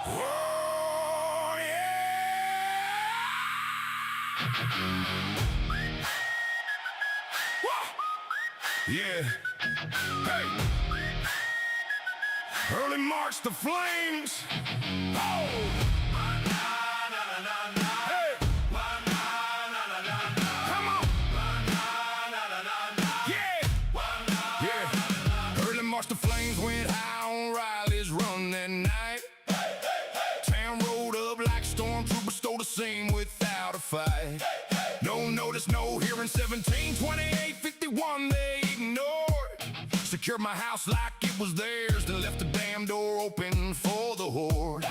Oh, yeah. Yeah. Hey. Early March, the flames. Oh. Hey. Come on. Yeah. Yeah. Early March, the flames went high on Riley's run that night. Town rolled up like stormtroopers, stole the scene without a fight. No notice, no hearing, 17, 28, 51, they ignored. Secured my house like it was theirs, then left the damn door open for the horde.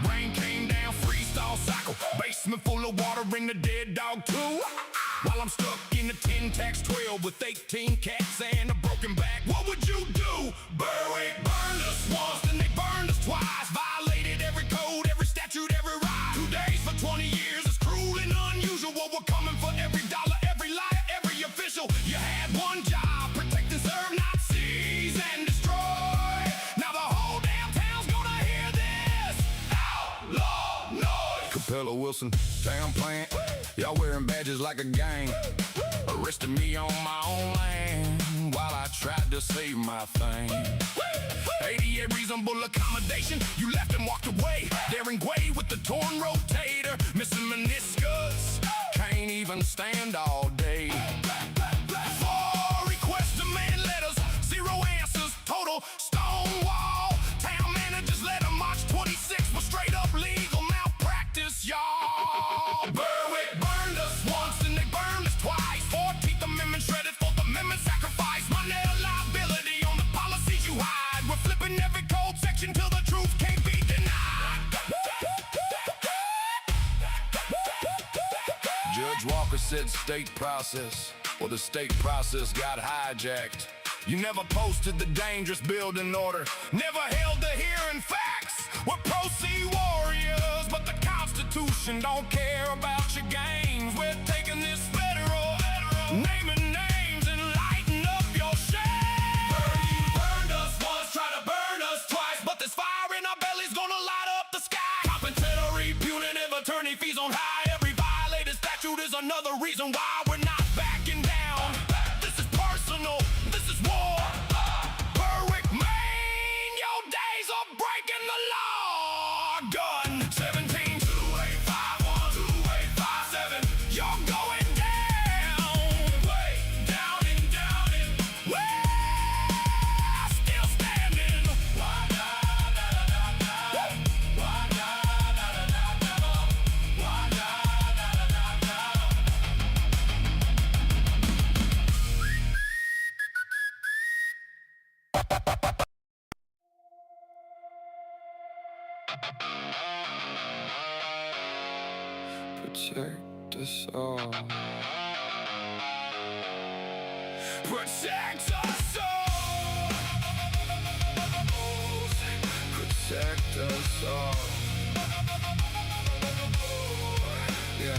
Rain came down, freestyle cycle, basement full of water, bring the dead dog too. While I'm stuck in the 10 tax 12 with 18 cats and a broken back, what would you do? Berwick burned us once, then they burned us twice. Violated every code, every statute, every right. 2 days for 20 years is cruel and unusual. We're coming for every dollar, every liar, every official. You had one job, protect and serve, not seize and destroy. Now the whole damn town's gonna hear this outlaw noise. Capella Wilson, town plant, y'all wearing badges like a gang. Arrested me on my own land while I tried to save my thing. 88 reasonable accommodation, you left and walked away. Daring Gway with the torn rotator, missing meniscus, can't even stand all day. 4 requests, demand letters, 0 answers, total stonewall. Town managers let them March 26 for straight up legal malpractice, y'all. Berwick burned us once, then they burned us twice. 14th Amendment shredded, 4th Amendment sacrifice. Money liability on the policies you hide. We're flipping every code section till the truth can't be denied. Judge Walker said state process, well, the state process got hijacked. You never posted the dangerous building order, never held the hearing facts. We're pro-C warriors, but the Constitution don't care about your games. We're taking this federal, naming names and lighting up your shame. You burned us once, try to burn us twice, but this fire in our belly's gonna light up the sky. Compensatory, punitive, attorney fees on high. Every violated statute is another reason why we're not backing down. This is personal, this is war. Berwick, Maine, your days of breaking the law. Gun 17, 2851, 2857. You're going down, way down and we're still standing. Protect us all. Protect us all. Protect us all. Yeah.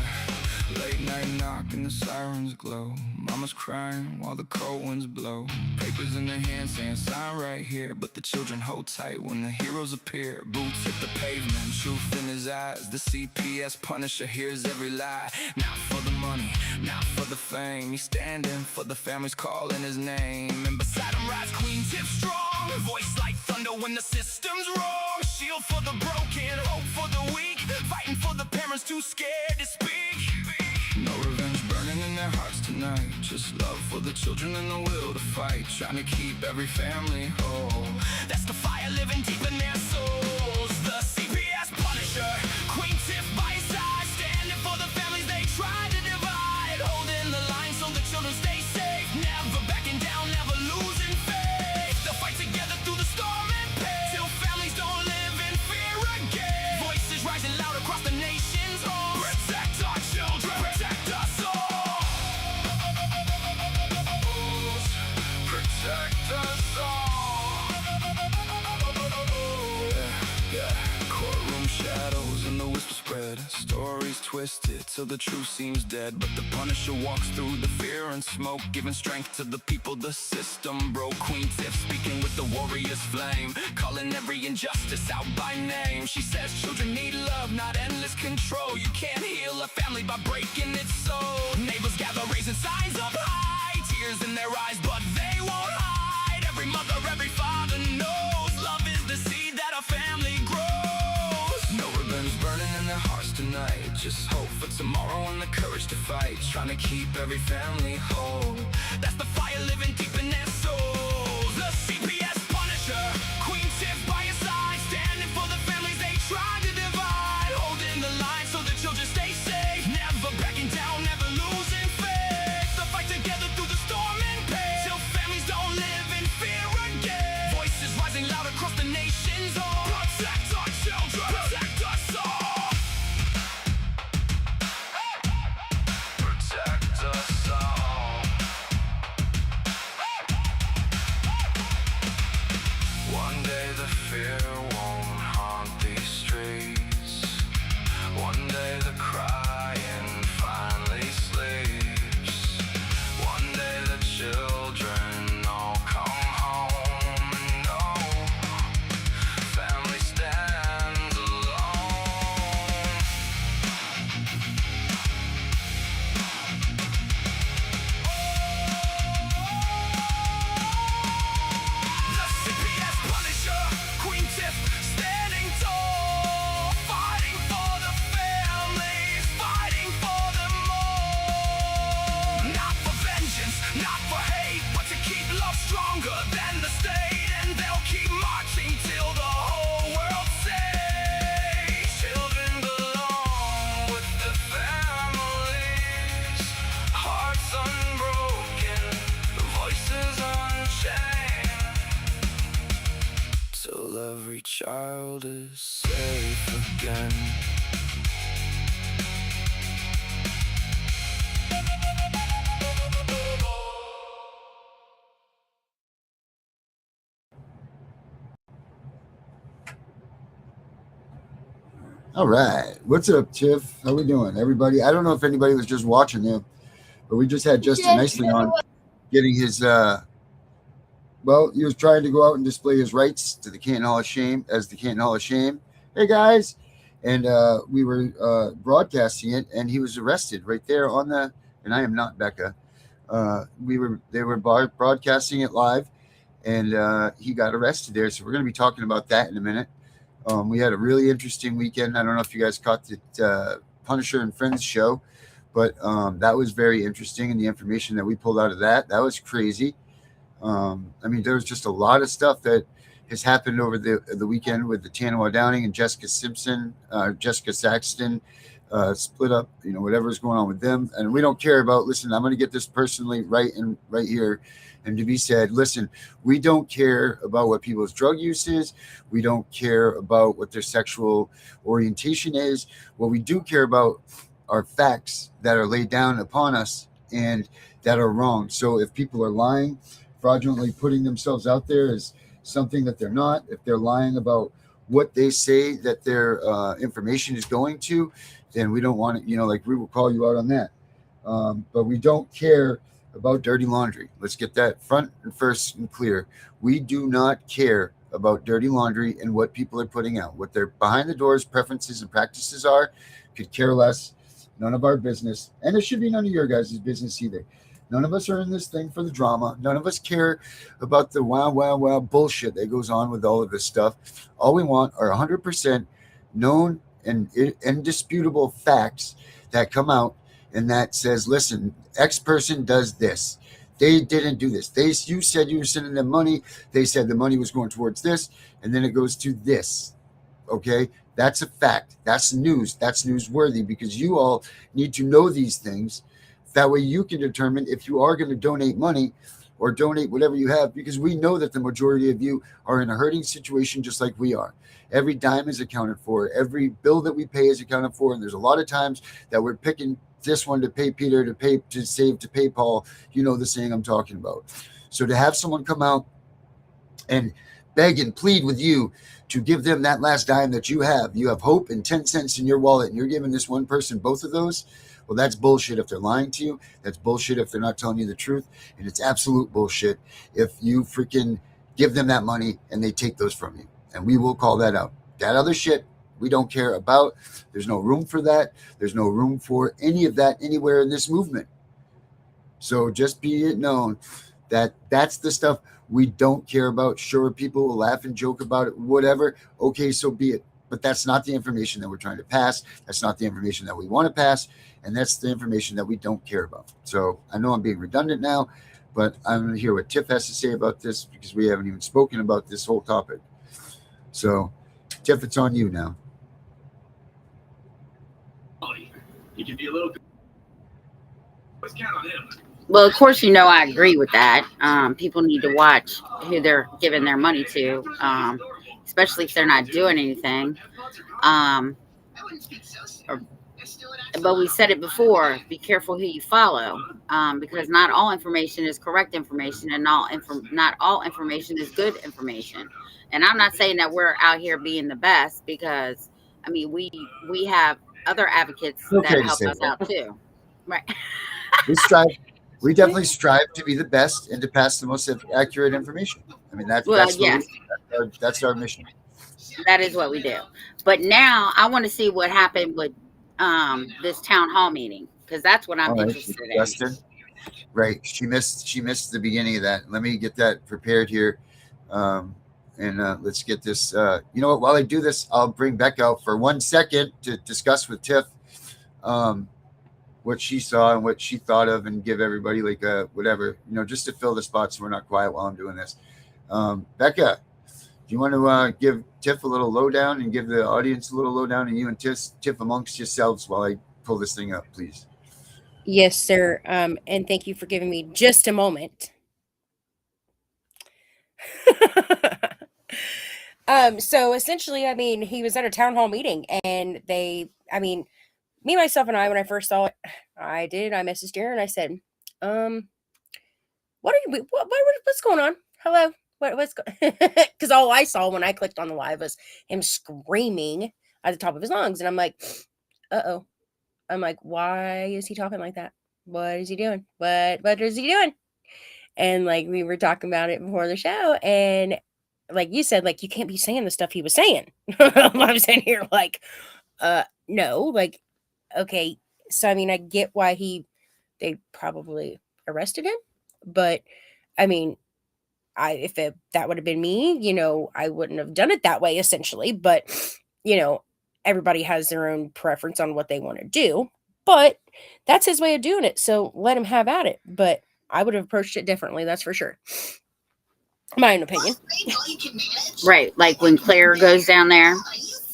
Late night knock and the sirens glow. Mama's crying while the cold winds blow. Papers in their hands saying sign right here, but the children hold tight when the heroes appear. Boots hit the pavement, truth in his eyes. The CPS Punisher hears every lie. Not for the money, not for the fame. He's standing for the families calling his name. And beside him rides Queen Tiff strong, voice like thunder when the system's wrong. Shield for the broken, hope for the weak, fighting for the parents too scared to speak. No revenge burning in their hearts tonight, just love for the children and the will to fight, trying to keep every family whole. That's the fire living deep in their souls. The CPS Punisher, Queen Tiff by his side, standing for the families they try to divide, holding the line so the children stay safe, never backing down, never losing faith. They'll fight together through the storm and pain, till families don't live in fear again. Voices rising loud across the nation's homes. Protect our children, protect us all. Protect us all. twisted till the truth seems dead. But the Punisher walks through the fear and smoke, giving strength to the people the system broke. Queen Tiff speaking with the warrior's flame, calling every injustice out by name. She says children need love, not endless control. You can't heal a family by breaking its soul. Neighbors gather raising signs up high, tears in their eyes but they won't hide. Every mother, every father knows love is the seed that a family grows. No ribbons burning in their hearts tonight, just hope for tomorrow and the courage to fight. Trying to keep every family whole, that's the fire living deep in their souls. The CPS Punisher, Queen Tiff by your side, standing for the families they tried to divide, holding the line so the children stay safe, never backing down, never losing faith. The fight together through the storm and pain, till families don't live in fear again. Voices rising loud across the nation's all. Protect our children, protect us all. Protect us all. One day the fear won't haunt these streets. One day the crying finally sleeps. One day the children all come home and know family stands alone. The CPS Punisher, Queen Tiff standing tall, fighting for the families, fighting for them all. Not for vengeance, not for hate, but to keep love stronger than the state. And they'll keep marching till the whole world says children belong with the families. Hearts unbroken, voices unchained, till every child is safe again. All right. What's up, Tiff? How we doing, everybody? I don't know if anybody was just watching there, but we just had Justin Nicely on getting his well, he was trying to go out and display his rights to the Canton Hall of Shame as the Canton Hall of Shame. Hey guys. And we were broadcasting it, and he was arrested right there on the, and I am not Becca. They were broadcasting it live, and he got arrested there. So we're going to be talking about that in a minute. We had a really interesting weekend. I don't know if you guys caught the Punisher and Friends show, but that was very interesting. And the information that we pulled out of that was crazy. I mean, there was just a lot of stuff that has happened over the weekend with the Tanawa Downing and Jessica Saxton split up, whatever's going on with them. And we don't care about, listen, I'm going to get this personally right here. And to be said, listen, we don't care about what people's drug use is. We don't care about what their sexual orientation is. What we do care about are facts that are laid down upon us and that are wrong. So if people are lying, fraudulently putting themselves out there as something that they're not, if they're lying about what they say that their information is going to, then we don't want it, like we will call you out on that. But we don't care about dirty laundry. Let's get that front and first and clear. We do not care about dirty laundry and what people are putting out. What their behind the doors preferences and practices are, could care less. None of our business. And it should be none of your guys' business either. None of us are in this thing for the drama. None of us care about the wow bullshit that goes on with all of this stuff. All we want are 100% known and indisputable facts that come out and that says, listen, X person does this. They didn't do this. You said you were sending them money. They said the money was going towards this, and then it goes to this. Okay? That's a fact. That's news. That's newsworthy because you all need to know these things. That way you can determine if you are going to donate money or donate whatever you have, because we know that the majority of you are in a hurting situation just like we are. Every dime is accounted for. Every bill that we pay is accounted for. And there's a lot of times that we're picking this one to pay Peter, to save, to pay Paul. You know the saying I'm talking about. So to have someone come out and beg and plead with you to give them that last dime that you have. You have hope and 10 cents in your wallet, and you're giving this one person both of those. Well, that's bullshit if they're lying to you. That's bullshit if they're not telling you the truth. And it's absolute bullshit if you freaking give them that money and they take those from you. And we will call that out. That other shit, we don't care about. There's no room for that. There's no room for any of that anywhere in this movement. So just be it known that that's the stuff we don't care about. Sure, people will laugh and joke about it, whatever. Okay, so be it. But that's not the information that we're trying to pass. That's not the information that we want to pass. And that's the information that we don't care about. So I know I'm being redundant now, but I'm going to hear what Tiff has to say about this because we haven't even spoken about this whole topic. So, Tiff, it's on you now. You can be a little. Let's count on him. Well, of course, I agree with that. People need to watch who they're giving their money to, especially if they're not doing anything. But we said it before, be careful who you follow, because not all information is correct information, and not all information is good information. And I'm not saying that we're out here being the best, because, we have other advocates that help us out too. Right. We definitely strive to be the best and to pass the most accurate information. That's our mission. That is what we do. But now I want to see what happened with this town hall meeting, because that's what I'm interested in. Right. She missed the beginning of that. Let me get that prepared here. And let's get this. You know what? While I do this, I'll bring Beck out for 1 second to discuss with Tiff what she saw and what she thought of, and give everybody like whatever, just to fill the spots so we're not quiet while I'm doing this. Becca, do you want to give Tiff a little lowdown and give the audience a little lowdown, and you and Tiff amongst yourselves while I pull this thing up, please? Yes, sir. And thank you for giving me just a moment. So essentially, he was at a town hall meeting, and me, myself, and I, when I first saw it, I messaged Aaron. I said, what's going on? Hello? What's because all I saw when I clicked on the live was him screaming at the top of his lungs. And I'm like, uh-oh. I'm like, why is he talking like that? What is he doing? What is he doing? And we were talking about it before the show, and like you said, you can't be saying the stuff he was saying. I'm sitting here no, okay. So I get why they probably arrested him, but if that would have been me, I wouldn't have done it that way, essentially. But everybody has their own preference on what they want to do, but that's his way of doing it, so let him have at it. But I would have approached it differently, that's for sure. My own opinion. Right, like when Claire goes down there,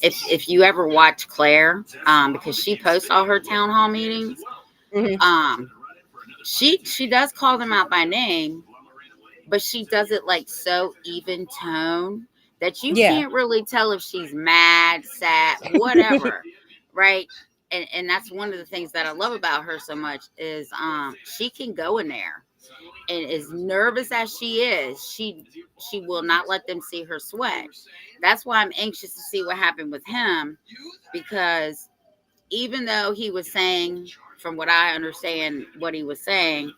if you ever watch Claire, because she posts all her town hall meetings, she does call them out by name, but she does it so even tone that you can't really tell if she's mad, sad, whatever. Right. And that's one of the things that I love about her so much is she can go in there, and as nervous as she is, she will not let them see her sweat. That's why I'm anxious to see what happened with him, because even though he was saying, from what I understand, what he was saying,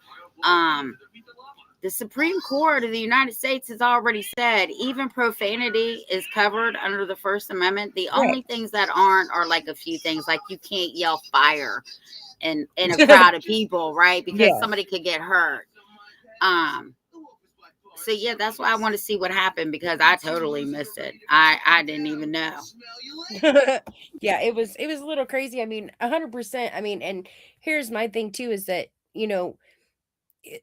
the Supreme Court of the United States has already said even profanity is covered under the First Amendment. The only things that aren't are a few things, like you can't yell fire in a crowd of people, right? Because somebody could get hurt. So yeah, that's why I want to see what happened, because I totally missed it. I didn't even know. Yeah, it was a little crazy. 100%. And here's my thing too, is that,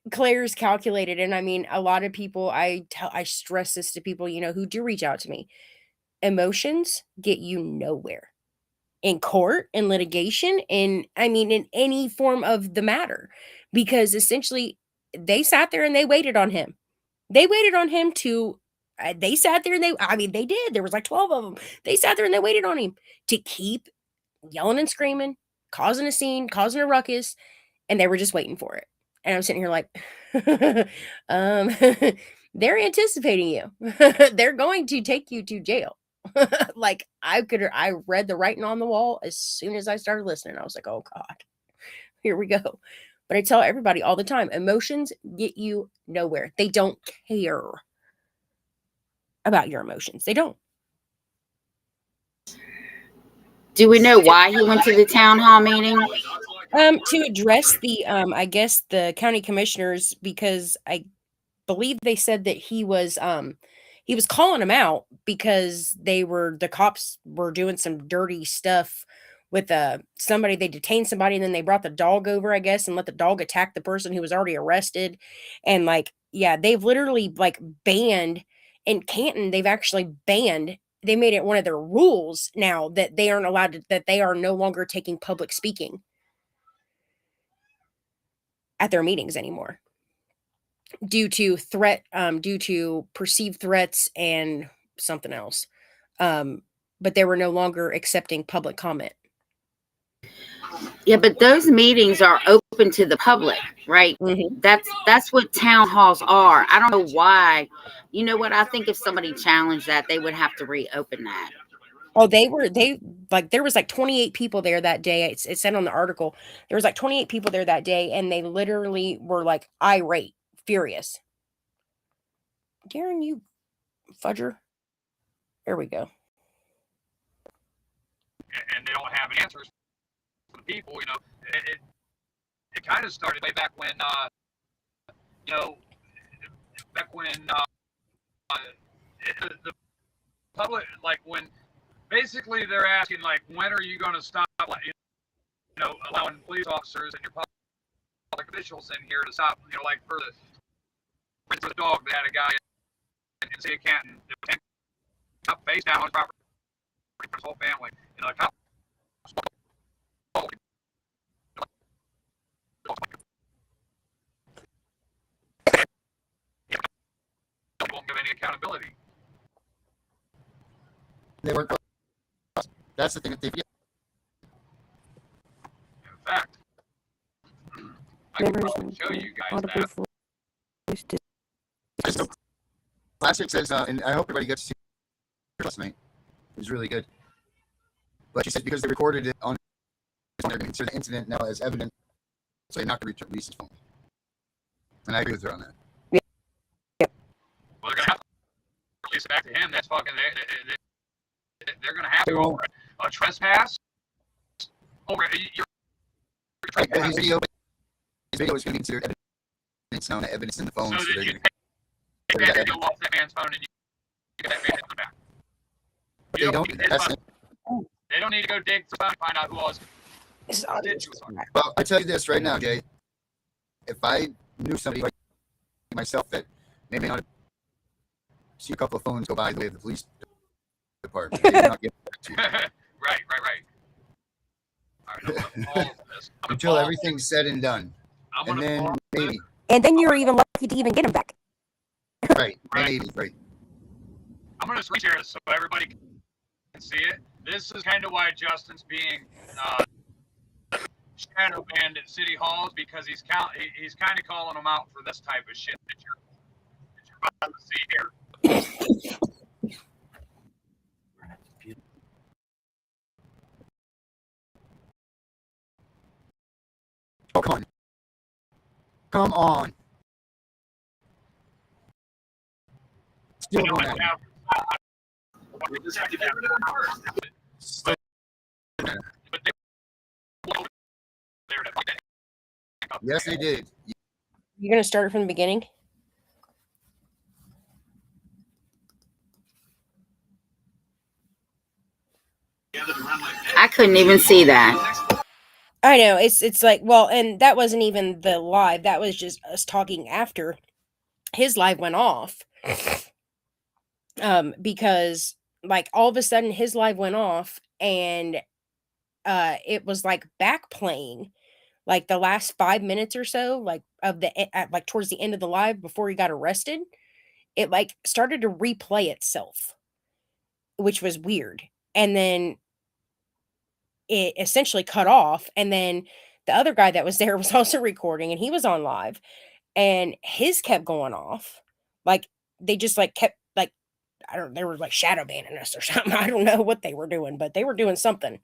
Claire's calculated. And a lot of people, I stress this to people, who do reach out to me. Emotions get you nowhere in court, in litigation, in any form of the matter, because essentially they sat there and they waited on him. They waited on him to, they sat there and they did. There was 12 of them. They sat there and they waited on him to keep yelling and screaming, causing a scene, causing a ruckus, and they were just waiting for it. And I'm sitting here they're anticipating you. They're going to take you to jail. Like I read the writing on the wall as soon as I started listening. I was like, oh God, here we go. But I tell everybody all the time, emotions get you nowhere. They don't care about your emotions. They don't. Do we know why he went to the town hall meeting? To address the I guess the county commissioners, because I believe they said that he was calling them out because the cops were doing some dirty stuff with somebody. They detained somebody and then they brought the dog over, I guess, and let the dog attack the person who was already arrested. And like, yeah, they've literally like banned in Canton, they've actually banned, they made it one of their rules now that they aren't allowed to, that they are no longer taking public speaking at their meetings anymore due to perceived threats and something else. But they were no longer accepting public comment. Yeah, but those meetings are open to the public, right? Mm-hmm. That's what town halls are. I don't know why. You know what? I think if somebody challenged that, they would have to reopen that. Oh, there was like 28 people there that day. It said on the article, there was like 28 people there that day, and they literally were like irate, furious. Darren, you fudger. There we go. And they don't have answers for the people. You know, it kind of started way back when, the public, like when basically they're asking, like, when are you going to stop, allowing police officers and your public officials in here to stop, like for the dog, they had a guy in City of Canton that was up face down on his property for his whole family. A cop won't give any accountability. They work. That's the thing that they forget. In fact, I can probably show you guys that. So, Classic says, and I hope everybody gets to see it last night. It was really good. But she said because they recorded it on, they're going to consider the incident now as evidence, so they're not going to release his phone. And I agree with her on that. Yeah. Well, they're going to have to release it back to him. That's fucking. They're going to have to go over a trespass. Over your trespass. His video is going to be considered evidence now, evidence in the phone. So that you take that video off that man's phone and you get that man back. They don't. They don't need to go dig for and find out who was. Well, I tell you this right now, Jay. If I knew somebody like myself that maybe not see a couple of phones go by the way of the police department, they not get back to you. Right. All right, all of this. Until everything's said and done, and then maybe. And then you're even lucky to even get him back. Right. Maybe, right. I'm going to screen share this so everybody can see it. This is kind of why Justin's being shadow banned at city halls, because he's kind of calling them out for this type of shit that you're about to see here. Oh, come on. Come on. Still going at We just have to get rid of them first. But they there to fuck that. Yes, they did. You're going to start from the beginning? I couldn't even see that. I know. It's like, well, and that wasn't even the live. That was just us talking after his live went off. Because like all of a sudden his live went off and it was like back playing like the last 5 minutes or so, like of like towards the end of the live before he got arrested. It like started to replay itself, which was weird. And then it essentially cut off. And then the other guy that was there was also recording and he was on live and his kept going off. Like they just like kept like, I don't, they were like shadow banning us or something. I don't know what they were doing, but they were doing something.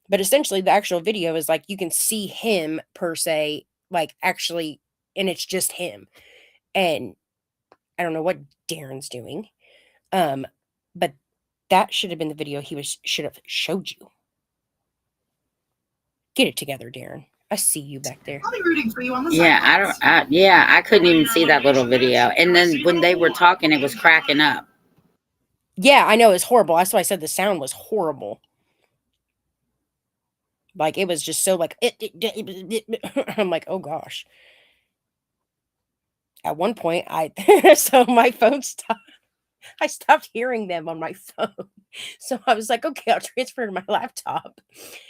But essentially the actual video is like, you can see him per se, like actually, and it's just him. And I don't know what Darren's doing. But that should have been the video should have showed you. Get it together, Darren. I see you back there. I'll be rooting for you on the I couldn't even see that little video. And then when they were talking, it was cracking up. Yeah, I know, it's horrible. That's why I said the sound was horrible. Like, it was just so like, I'm like, oh gosh. At one point, so my phone stopped. I stopped hearing them on my phone. So I was like, okay, I'll transfer to my laptop.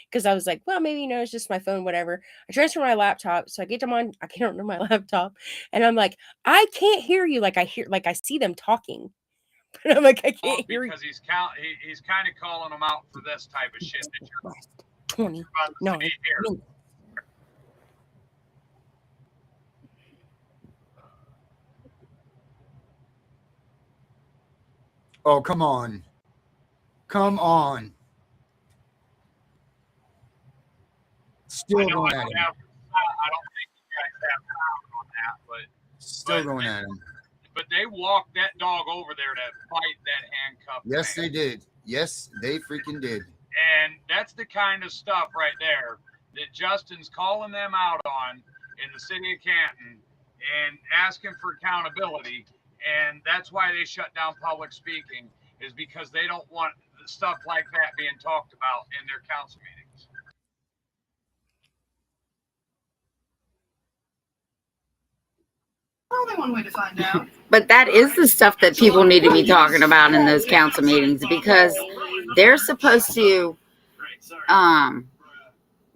Because I was like, well, maybe, it's just my phone, whatever. I transfer my laptop. So I get onto my laptop. And I'm like, I can't hear you. Like I see them talking. And I'm like, I can't hear you. Because he's kind of calling them out for this type of shit that you're 29 minutes. Oh, come on. Come on. Still going at him. I don't think you guys have power on that, but still going at him. But they walked that dog over there to fight that handcuff. Yes, they did. Yes, they freaking did. And that's the kind of stuff right there that Justin's calling them out on in the city of Canton and asking for accountability. And that's why they shut down public speaking, is because they don't want stuff like that being talked about in their council meetings. Only one way to find out. But that is the stuff that people need to be talking about in those council meetings, because they're supposed to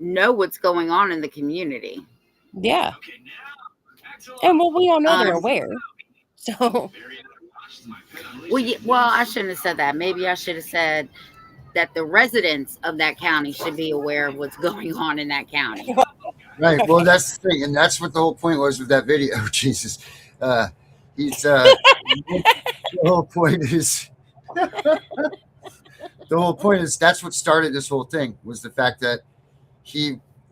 know what's going on in the community. Yeah. And well, we all know they're aware. So well, I shouldn't have said that. Maybe I should have said that the residents of that county should be aware of what's going on in that county. Right. Well, that's the thing, and that's what the whole point was with that video. Jesus, the whole point is that's what started this whole thing, was the fact that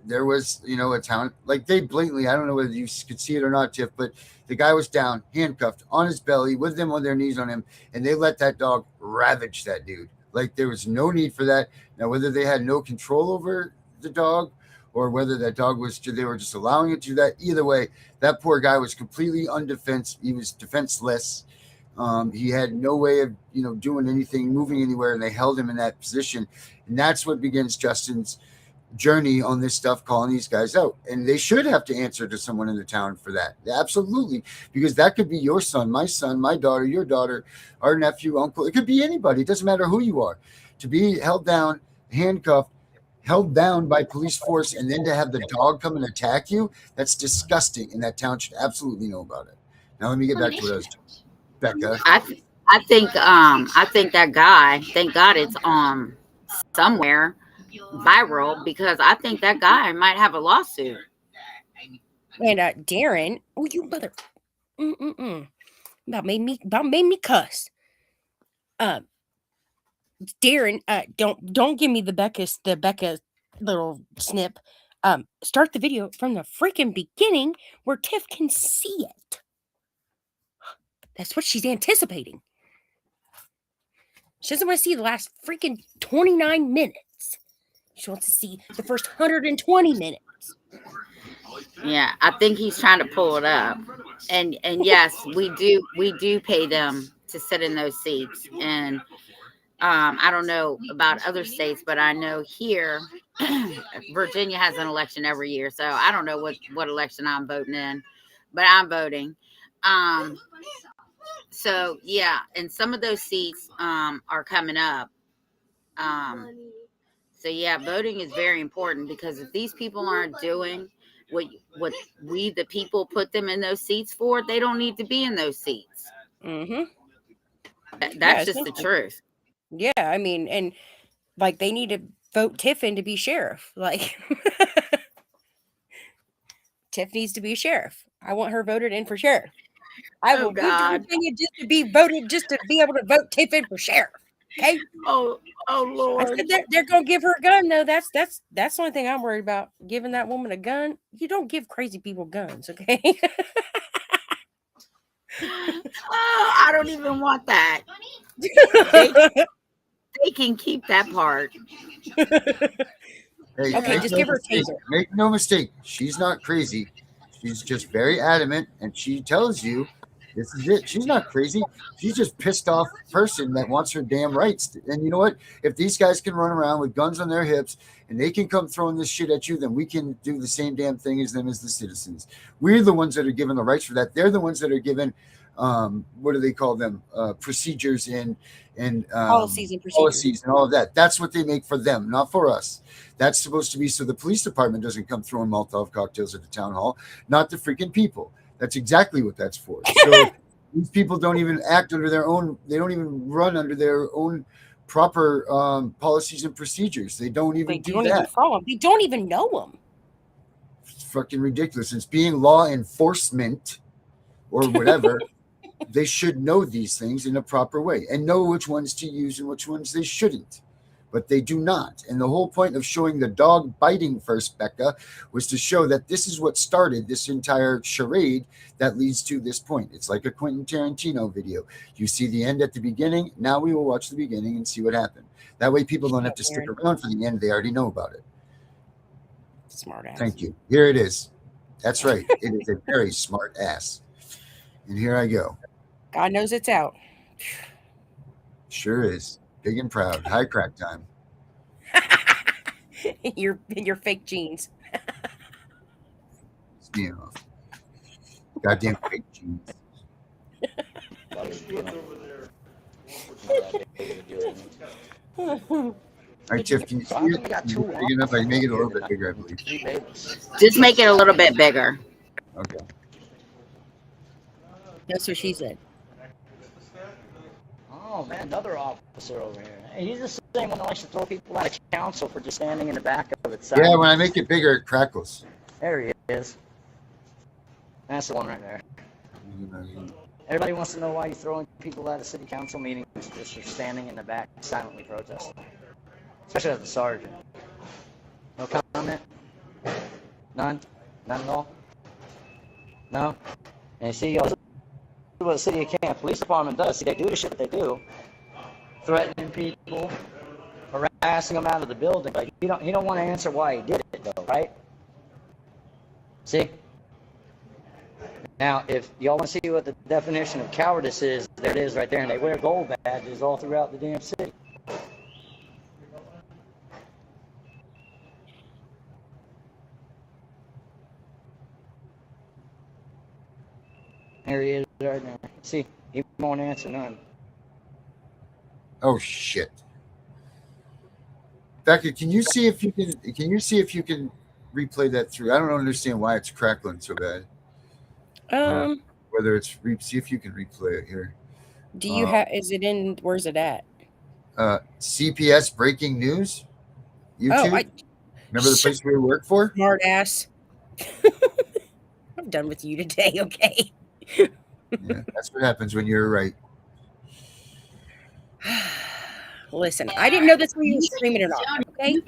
there was a town, like, they blatantly, I don't know whether you could see it or not, Tiff, but the guy was down, handcuffed on his belly with them on their knees on him, and they let that dog ravage that dude. Like, there was no need for that. Now, whether they had no control over the dog, or whether that dog they were just allowing it to do that. Either way, that poor guy was completely undefense. He was defenseless. He had no way of, doing anything, moving anywhere, and they held him in that position. And that's what begins Justin's journey on this stuff, calling these guys out. And they should have to answer to someone in the town for that. Absolutely. Because that could be your son, my daughter, your daughter, our nephew, uncle. It could be anybody. It doesn't matter who you are. To be held down, handcuffed, held down by police force, and then to have the dog come and attack you, that's disgusting, and that town should absolutely know about it. Now let me get back to what I was doing. Becca. I think that guy, thank God it's somewhere viral, because I think that guy might have a lawsuit. And Darren, oh, you mother, about made me cuss. Darren, don't give me the Becca little snip. Start the video from the freaking beginning where Tiff can see it. That's what she's anticipating. She doesn't want to see the last freaking 29 minutes. She wants to see the first 120 minutes. Yeah, I think he's trying to pull it up. And yes, we do pay them to sit in those seats. And I don't know about other states, but I know here Virginia has an election every year. So I don't know what election I'm voting in, but I'm voting. So yeah, and some of those seats are coming up. So yeah, voting is very important, because if these people aren't doing what we the people put them in those seats for, they don't need to be in those seats. Mm-hmm. That's just the truth. Yeah, I mean, and like, they need to vote Tiff in to be sheriff. Like, Tiff needs to be sheriff. I want her voted in for sheriff. I Oh will move to God. Virginia just to be voted, just to be able to vote Tiffin for sheriff. Okay. Oh I Lord. said they're gonna give her a gun though. That's the only thing I'm worried about. Giving that woman a gun. You don't give crazy people guns, okay? Oh, I don't even want that. They they can keep that part. Hey, Okay, make just no give her a mistake. taser. Make no mistake. She's not crazy. She's just very adamant, and she tells you this is it. She's not crazy. She's just pissed off person that wants her damn rights. And you know what? If these guys can run around with guns on their hips and they can come throwing this shit at you, then we can do the same damn thing as them as the citizens. We're the ones that are given the rights for that. They're the ones that are given what do they call them? Procedures and Policies and procedures. policies and all of that. That's what they make for them, not for us. That's supposed to be so the police department doesn't come throwing Molotov cocktails at the town hall, not the freaking people. That's exactly what that's for. So these people don't even act under their own, they don't even run under their own proper policies and procedures. They don't even They do don't that. even follow them. They don't even know them. It's fucking ridiculous. It's being law enforcement or whatever. They should know these things in a proper way and know which ones to use and which ones they shouldn't. But they do not. And the whole point of showing the dog biting first, Becca, was to show that this is what started this entire charade that leads to this point. It's like a Quentin Tarantino video. You see the end at the beginning. Now we will watch the beginning and see what happened. That way people don't have to stick around for the end. They already know about it. Smart ass. Thank you. Here it is. That's right. It is a very smart ass. And here I go. God knows it's out. Sure is. Big and proud. High crack time. your fake jeans. You know, goddamn fake jeans. All right, Tiff, can you see it? Big enough? I can make it a little bit bigger, I believe. Just make it a little bit bigger. Okay. That's what she said. Oh man, another officer over here. Hey, he's the same one that likes to throw people out of council for just standing in the back of it. Yeah, when I make it bigger, it crackles. There he is. That's the one right there. Everybody wants to know why you're throwing people out of city council meetings just for standing in the back silently protesting. Especially as the sergeant. No comment? None? None at all? No? And you see, what the city of Camp Police Department does, see, they do the shit that they do. Threatening people, harassing them out of the building, but you don't want to answer why he did it though, right? See? Now, if y'all want to see what the definition of cowardice is, there it is right there, and they wear gold badges all throughout the damn city. There he is right there. See, he won't answer none. Oh shit. Becca, can you see if you can replay that through? I don't understand why it's crackling so bad. Whether it's see if you can replay it here. Do you have? Is it in? Where's it at? CPS breaking news. YouTube. Remember the place we work for? Smart ass. I'm done with you today. Okay. Yeah, that's what happens when you're right. Listen, I didn't know that's where you were screaming it off. Okay.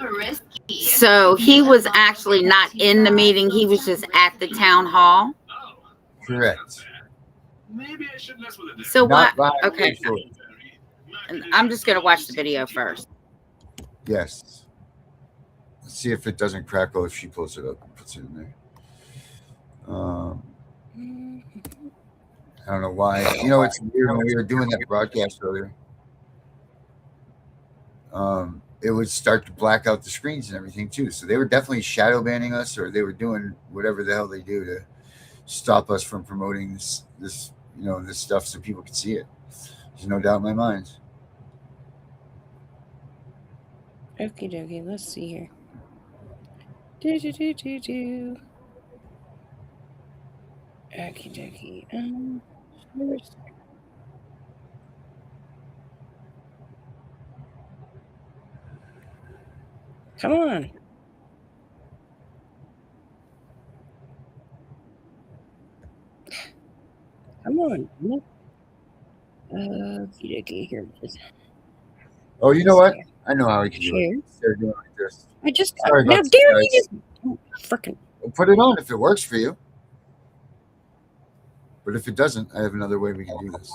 So he was actually not in the meeting. He was just at the town hall. Correct. Maybe I should mess with it. So Not what? by Okay. official. I'm just gonna watch the video first. Yes. Let's see if it doesn't crackle if she pulls it up and puts it in there. I don't know why. You know, it's weird when we were doing that broadcast earlier. It would start to black out the screens and everything too. So they were definitely shadow banning us, or they were doing whatever the hell they do to stop us from promoting this stuff so people could see it. There's no doubt in my mind. Okie dokie. Let's see here. Okie dokie. Come on. Come Come on. Okay, here it is. Oh, you know what? I know how we can do Share. it. They're doing like this. I just Sorry now, about dare this, you guys. just freaking. Put it on if it works for you. But if it doesn't, I have another way we can do this.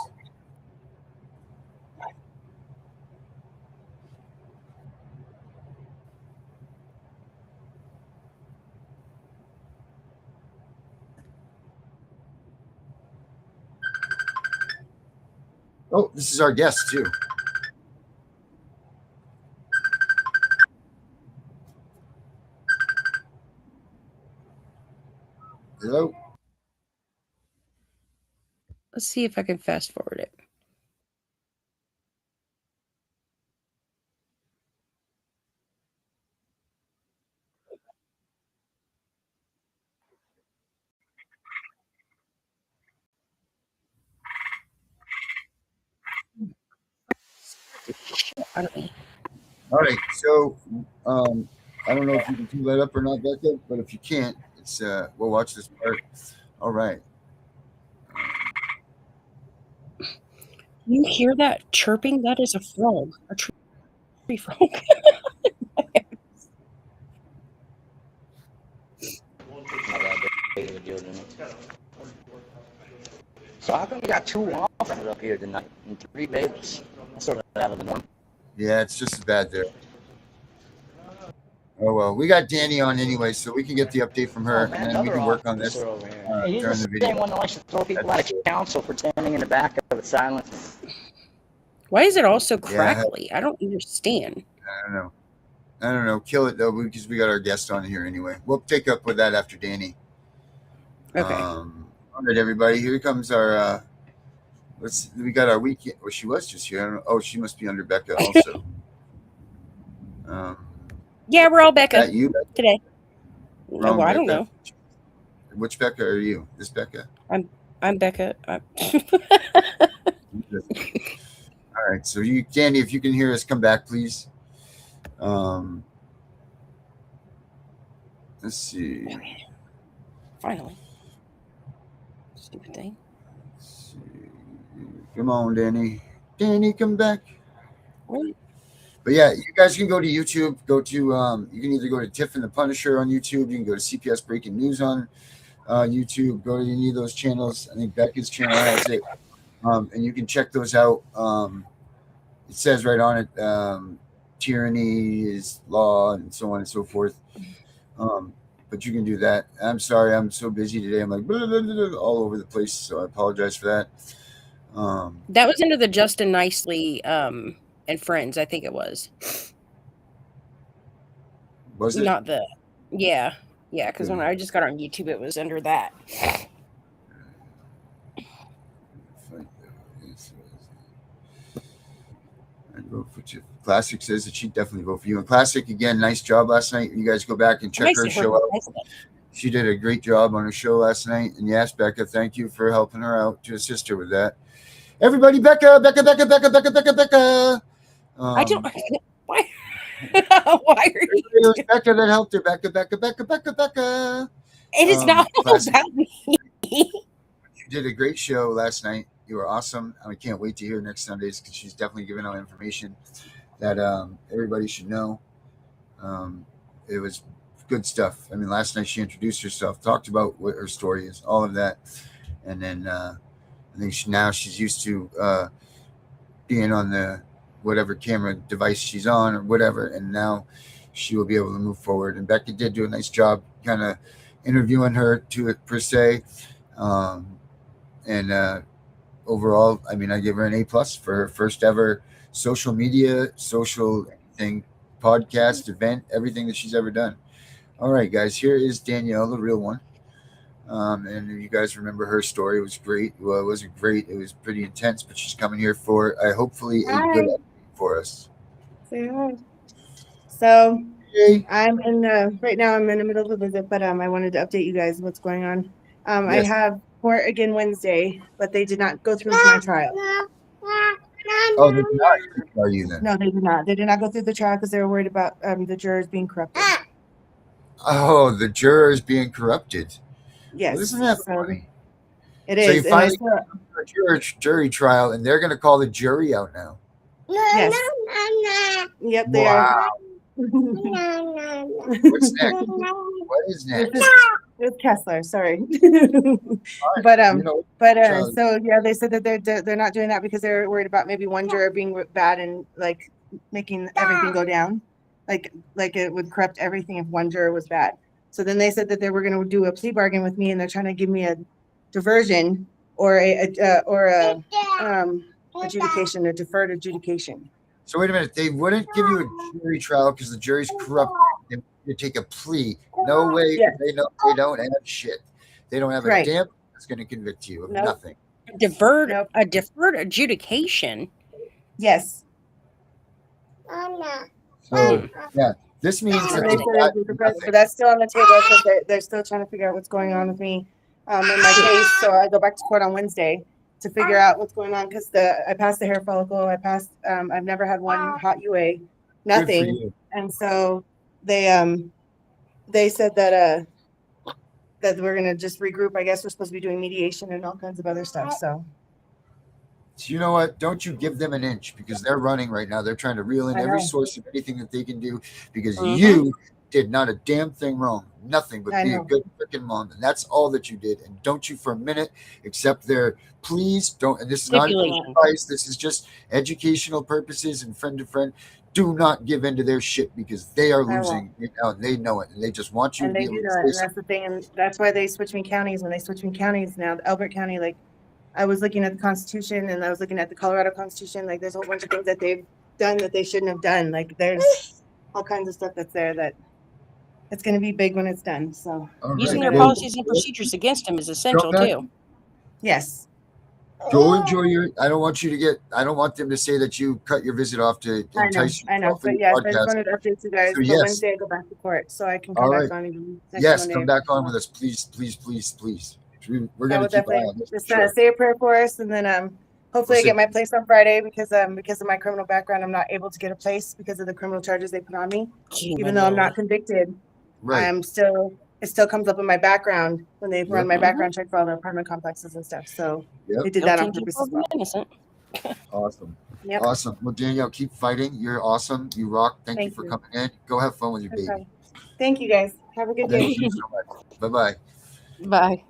Oh, this is our guest too. Hello. Let's see if I can fast forward it. I don't know. All right. So, I don't know if you can pull that up or not, Becca, but if you can't, it's we'll watch this part. All right. You hear that chirping? That is a frog. A tree frog. Not that big of a deal to me. So how come you got 2 orphans up here tonight and 3 babies? That's sort of out of the norm. Yeah, it's just as bad there. Oh well, we got Danny on anyway, so we can get the update from her, and then we can work on this Over here. Hey, he's during the the video. same one that likes to throw people out of council for standing in the back of it silently. Why is it all so crackly? I don't understand. I don't know. Kill it though, because we got our guest on here anyway. We'll take up with that after Danny. Okay. All right, everybody. Here comes our. We got our weekend. Well, she was just here. I don't know. Oh, she must be under Becca also. Yeah, we're all Becca That you Becca? today. Wrong, Well, I don't Becca. know. Which Becca are you? This Becca. I'm Becca. All right. So you, Danny, if you can hear us, come back, please. Let's see. Okay. Finally. Stupid thing. Let's see. Come on, Danny. Danny, come back. What? But yeah, you guys can go to YouTube. Go to you can either go to Tiff and The Punisher on YouTube. You can go to CPS Breaking News on YouTube. Go to any of those channels. I think Becca's channel has it, and you can check those out. It says right on it, tyranny is law, and so on and so forth. But you can do that. I'm sorry, I'm so busy today. I'm like blah, blah, blah, blah, all over the place, so I apologize for that. That was under the Justin Nicely and Friends, I think it was. Was it? Not the. Yeah, because when I just got on YouTube, it was under that. I'd vote for Tiff. Classic says that she'd definitely vote for you. And Classic, again, nice job last night. You guys go back and check her show out. She did a great job on her show last night. And yes, Becca, thank you for helping her out to assist her with that. Everybody, Becca. I don't. Why? Why are you? It was Becca that helped her. Becca. It is not all about me. You did a great show last night. You were awesome. I can't wait to hear next Sundays because she's definitely giving out information that everybody should know. It was good stuff. I mean, last night she introduced herself, talked about what her story is, all of that, and then I think now she's used to being on the whatever camera device she's on or whatever, and now she will be able to move forward. And Becca did do a nice job kind of interviewing her to it per se, and overall, I mean, I give her an A+ for her first ever social media, social thing, podcast, event, everything that she's ever done. All right, guys, here is Danielle, the real one. And you guys remember her story. It was great. Well, it wasn't great. It was pretty intense, but she's coming here for hopefully a good update for us. Say hi. So Hey. I'm in right now I'm in the middle of a visit, but I wanted to update you guys what's going on. I Yes. have court again Wednesday, but they did not go through with my trial. Oh, they're not. Are you then? No, they did not. They did not go through the trial because they were worried about the jurors being corrupted. Oh, the jurors being corrupted. Yes. Well, isn't that So funny? It So you is. And I finally still, got a jury trial, and they're going to call the jury out now. yes. Yep, they Wow. are. What's next? What is next? It's Kessler, sorry. Fine. But You know, so yeah, they said that they're not doing that because they're worried about maybe one juror being bad and like making everything go down, like it would corrupt everything if one juror was bad. So then they said that they were going to do a plea bargain with me, and they're trying to give me a diversion or a adjudication, a deferred adjudication. so wait a minute. They wouldn't give you a jury trial because the jury's corrupt. They want you to take a plea. No way. Yes. They know they don't have shit. They don't have a Right. damn thing that's going to convict you of Nope. nothing. Deferred Nope. a deferred adjudication. Yes. So yeah, this means So that they they said got it'd be nothing. but that's still on the table because they're still trying to figure out what's going on with me in my case. So I go back to court on Wednesday to figure out what's going on because I passed the hair follicle. I passed. I've never had one hot UA, Good for nothing. you. And so they said that we're gonna just regroup. I guess we're supposed to be doing mediation and all kinds of other stuff. So So you know what? Don't you give them an inch because they're running right now. They're trying to reel in I every know. source of anything that they can do because Mhm. you did not a damn thing wrong. Nothing but I be a know. good freaking mom. And that's all that you did. And don't you for a minute accept their please don't. And this is not Stipulation. advice. This is just educational purposes and friend to friend. Do not give in to their shit because they are I won't. losing. They know it. And they just want you And to be they able do to know it, say and that's the thing, and that's why they switch me counties. When they switch me counties now, Elbert County, like I was looking at the Constitution and I was looking at the Colorado Constitution, like there's a whole bunch of things that they've done that they shouldn't have done. Like there's all kinds of stuff that's there that it's going to be big when it's done. So all Using right. their Well, policies and procedures against him is go essential back. too. yes, Go enjoy your. I don't want you to get. I don't want them to say that you cut your visit off to I know, entice you I know. for But your yes, I just podcast. wanted to update you guys. So But yes, Wednesday I go back to court, so I can come all back right. on again next Yes, Monday. come back on with us, please, please, please, please. We're I gonna will keep an eye definitely on this for just sure. say a prayer for us, and then hopefully I We'll get sit- my place on Friday because of my criminal background. I'm not able to get a place because of the criminal charges they put on me. Even though I'm not convicted, Right. it still comes up in my background when they run Yep. my background check for all the apartment complexes and stuff. So Yep. they did that on purpose as well. Innocent. Awesome. Yep. Awesome. Well, Danielle, keep fighting. You're awesome. You rock. Thank you Thank for you. coming in. Go have fun with your No baby. problem. Thank you guys. Have a good day. Thank you so much. Bye-bye. Bye.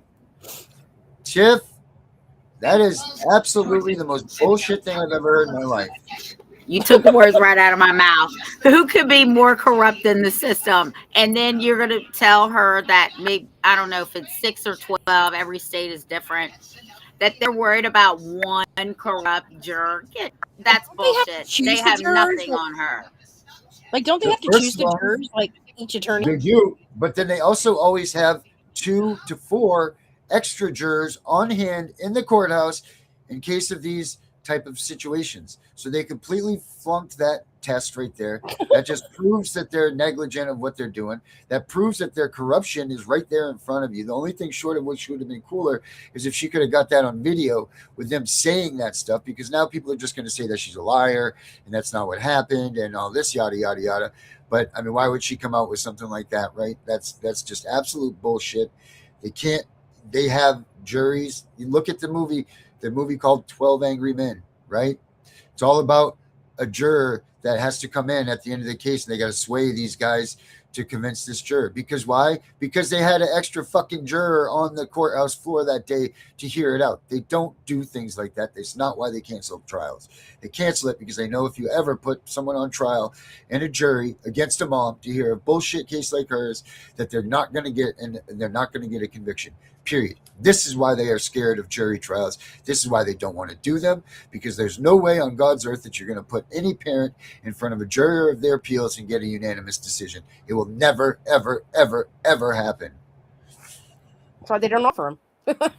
Tiff, that is absolutely the most bullshit thing I've ever heard in my life. You took the words right out of my mouth. Who could be more corrupt than the system? And then you're going to tell her that maybe, I don't know if it's 6 or 12, every state is different, that they're worried about one corrupt juror. That's bullshit. They have nothing on her. Like, don't they have to First choose of the all, jurors, like each attorney? They do, but then they also always have 2 to 4 extra jurors on hand in the courthouse in case of these type of situations. So they completely flunked that test right there. That just proves that they're negligent of what they're doing. That proves that their corruption is right there in front of you. The only thing short of which would have been cooler is if she could have got that on video with them saying that stuff, because now people are just going to say that she's a liar and that's not what happened and all this yada yada yada. But I mean, why would she come out with something like that, right? That's just absolute bullshit. They have juries. You look at the movie called 12 Angry Men, right? It's all about a juror that has to come in at the end of the case and they got to sway these guys to convince this juror. Because why? Because they had an extra fucking juror on the courthouse floor that day to hear it out. They don't do things like that. That's not why they cancel trials. They cancel it because they know if you ever put someone on trial in a jury against a mom to hear a bullshit case like hers, that they're not going to get, and they're not going to get a conviction. Period. This is why they are scared of jury trials. This is why they don't want to do them, because there's no way on God's earth that you're going to put any parent in front of a jury of their appeals and get a unanimous decision. It will never, ever, ever, ever happen. That's why they don't offer them.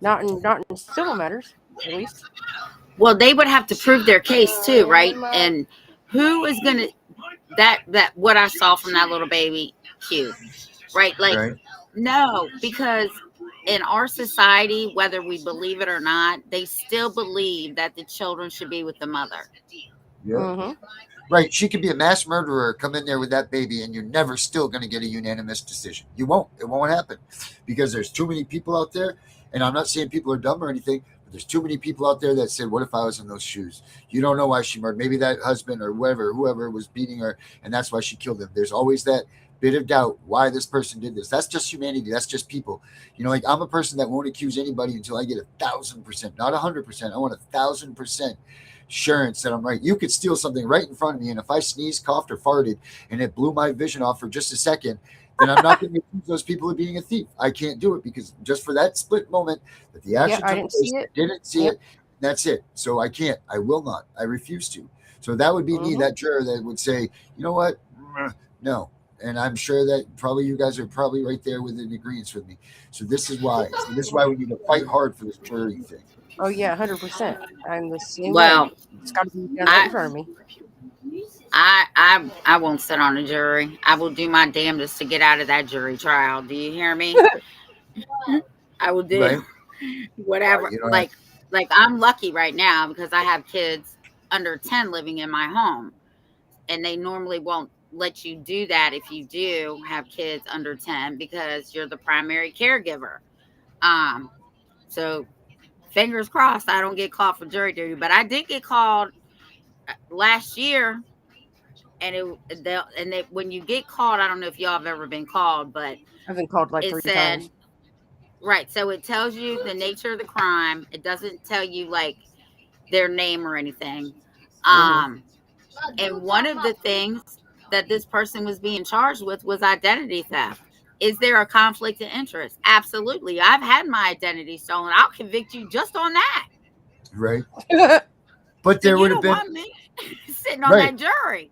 Not in civil matters, at least. Well, they would have to prove their case too, right? And who is going to, that what I saw from that little baby, cute, right? Like, Right? no, because in our society, whether we believe it or not, they still believe that the children should be with the mother. Yeah. Mm-hmm. Right. She could be a mass murderer, come in there with that baby, and you're never still going to get a unanimous decision. You won't. It won't happen because there's too many people out there. And I'm not saying people are dumb or anything, but there's too many people out there that said, what if I was in those shoes? You don't know why she murdered. Maybe that husband or whoever was beating her, and that's why she killed him. There's always that bit of doubt why this person did this. That's just humanity. That's just people. You know, like I'm a person that won't accuse anybody until I get 1,000%, not 100%. I want 1,000% assurance that I'm right. You could steal something right in front of me, and if I sneezed, coughed, or farted, and it blew my vision off for just a second, then I'm not going to accuse those people of being a thief. I can't do it because just for that split moment that the action I took didn't place, see it. didn't see it. That's it. So I can't. I will not. I refuse to. So that would be me, that juror that would say, you know what? No. And I'm sure that probably you guys are probably right there with an agreement with me. So this is why. So this is why we need to fight hard for this jury thing. Oh yeah, 100%. I'm the same Well, way. It's got to be done right in front of me. I won't sit on a jury. I will do my damnedest to get out of that jury trial. Do you hear me? I will do Right. whatever. You know, Like I'm lucky right now because I have kids under 10 living in my home, and they normally won't let you do that if you do have kids under 10 because you're the primary caregiver. So fingers crossed I don't get called for jury duty, but I did get called last year. And when you get called, I don't know if y'all have ever been called, but I've been called like it 3 said, times. right. So it tells you the nature of the crime. It doesn't tell you like their name or anything. And one of the things that this person was being charged with was identity theft. Is there a conflict of interest? Absolutely. I've had my identity stolen. I'll convict you just on that. right. But there And would you have don't been want me sitting on right. that jury.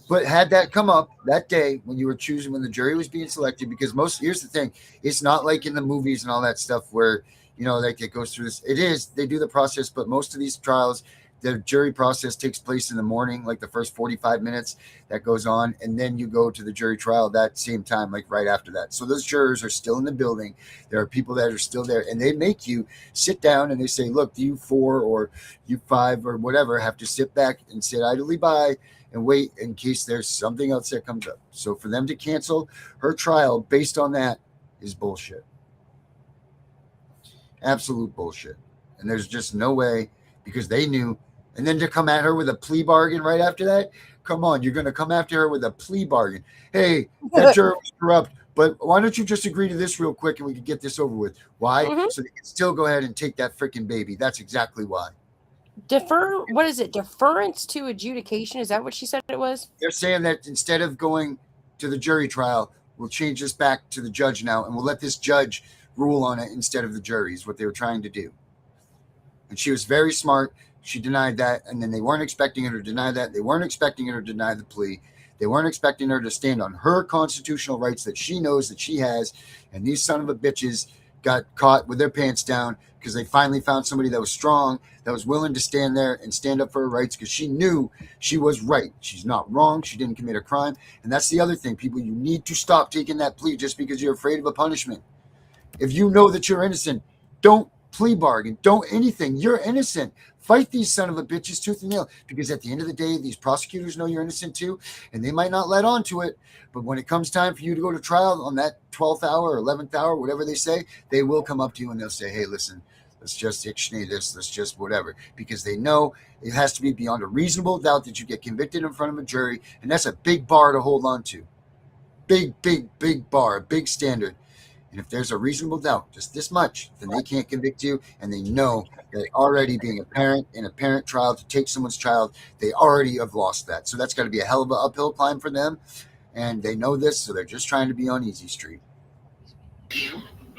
But had that come up that day when you were choosing, when the jury was being selected, because here's the thing, it's not like in the movies and all that stuff where, you know, like it goes through this. It is, they do the process, but most of these trials, the jury process takes place in the morning, like the first 45 minutes that goes on. And then you go to the jury trial that same time, like right after that. So those jurors are still in the building. There are people that are still there, and they make you sit down and they say, look, you 4 or you 5 or whatever have to sit back and sit idly by and wait in case there's something else that comes up. So for them to cancel her trial based on that is bullshit. Absolute bullshit. And there's just no way, because they knew. And then to come at her with a plea bargain right after that, come on, you're going to come after her with a plea bargain. Hey, that juror was corrupt, but why don't you just agree to this real quick and we can get this over with? Why? So they can still go ahead and take that freaking baby. That's exactly why. What is it? Deference to adjudication? Is that what she said it was? They're saying that instead of going to the jury trial, we'll change this back to the judge now, and we'll let this judge rule on it instead of the jury, is what they were trying to do. And she was very smart. She denied that, and then they weren't expecting her to deny that. They weren't expecting her to deny the plea. They weren't expecting her to stand on her constitutional rights that she knows that she has, and these son of a bitches got caught with their pants down because they finally found somebody that was strong, that was willing to stand there and stand up for her rights because she knew she was right. She's not wrong. She didn't commit a crime. And that's the other thing, people. You need to stop taking that plea just because you're afraid of a punishment. If you know that you're innocent, don't plea bargain. Don't anything. You're innocent. Fight these son of a bitches tooth and nail, because at the end of the day, these prosecutors know you're innocent too, and they might not let on to it. But when it comes time for you to go to trial on that 12th hour or 11th hour, whatever they say, they will come up to you and they'll say, hey, listen, let's just ixnay this. Let's just whatever, because they know it has to be beyond a reasonable doubt that you get convicted in front of a jury. And that's a big bar to hold on to. Big, big, big bar, a big standard. And if there's a reasonable doubt, just this much, then they can't convict you. And they know that already being a parent in a parent trial to take someone's child, they already have lost that. So that's got to be a hell of an uphill climb for them. And they know this, so they're just trying to be on easy street.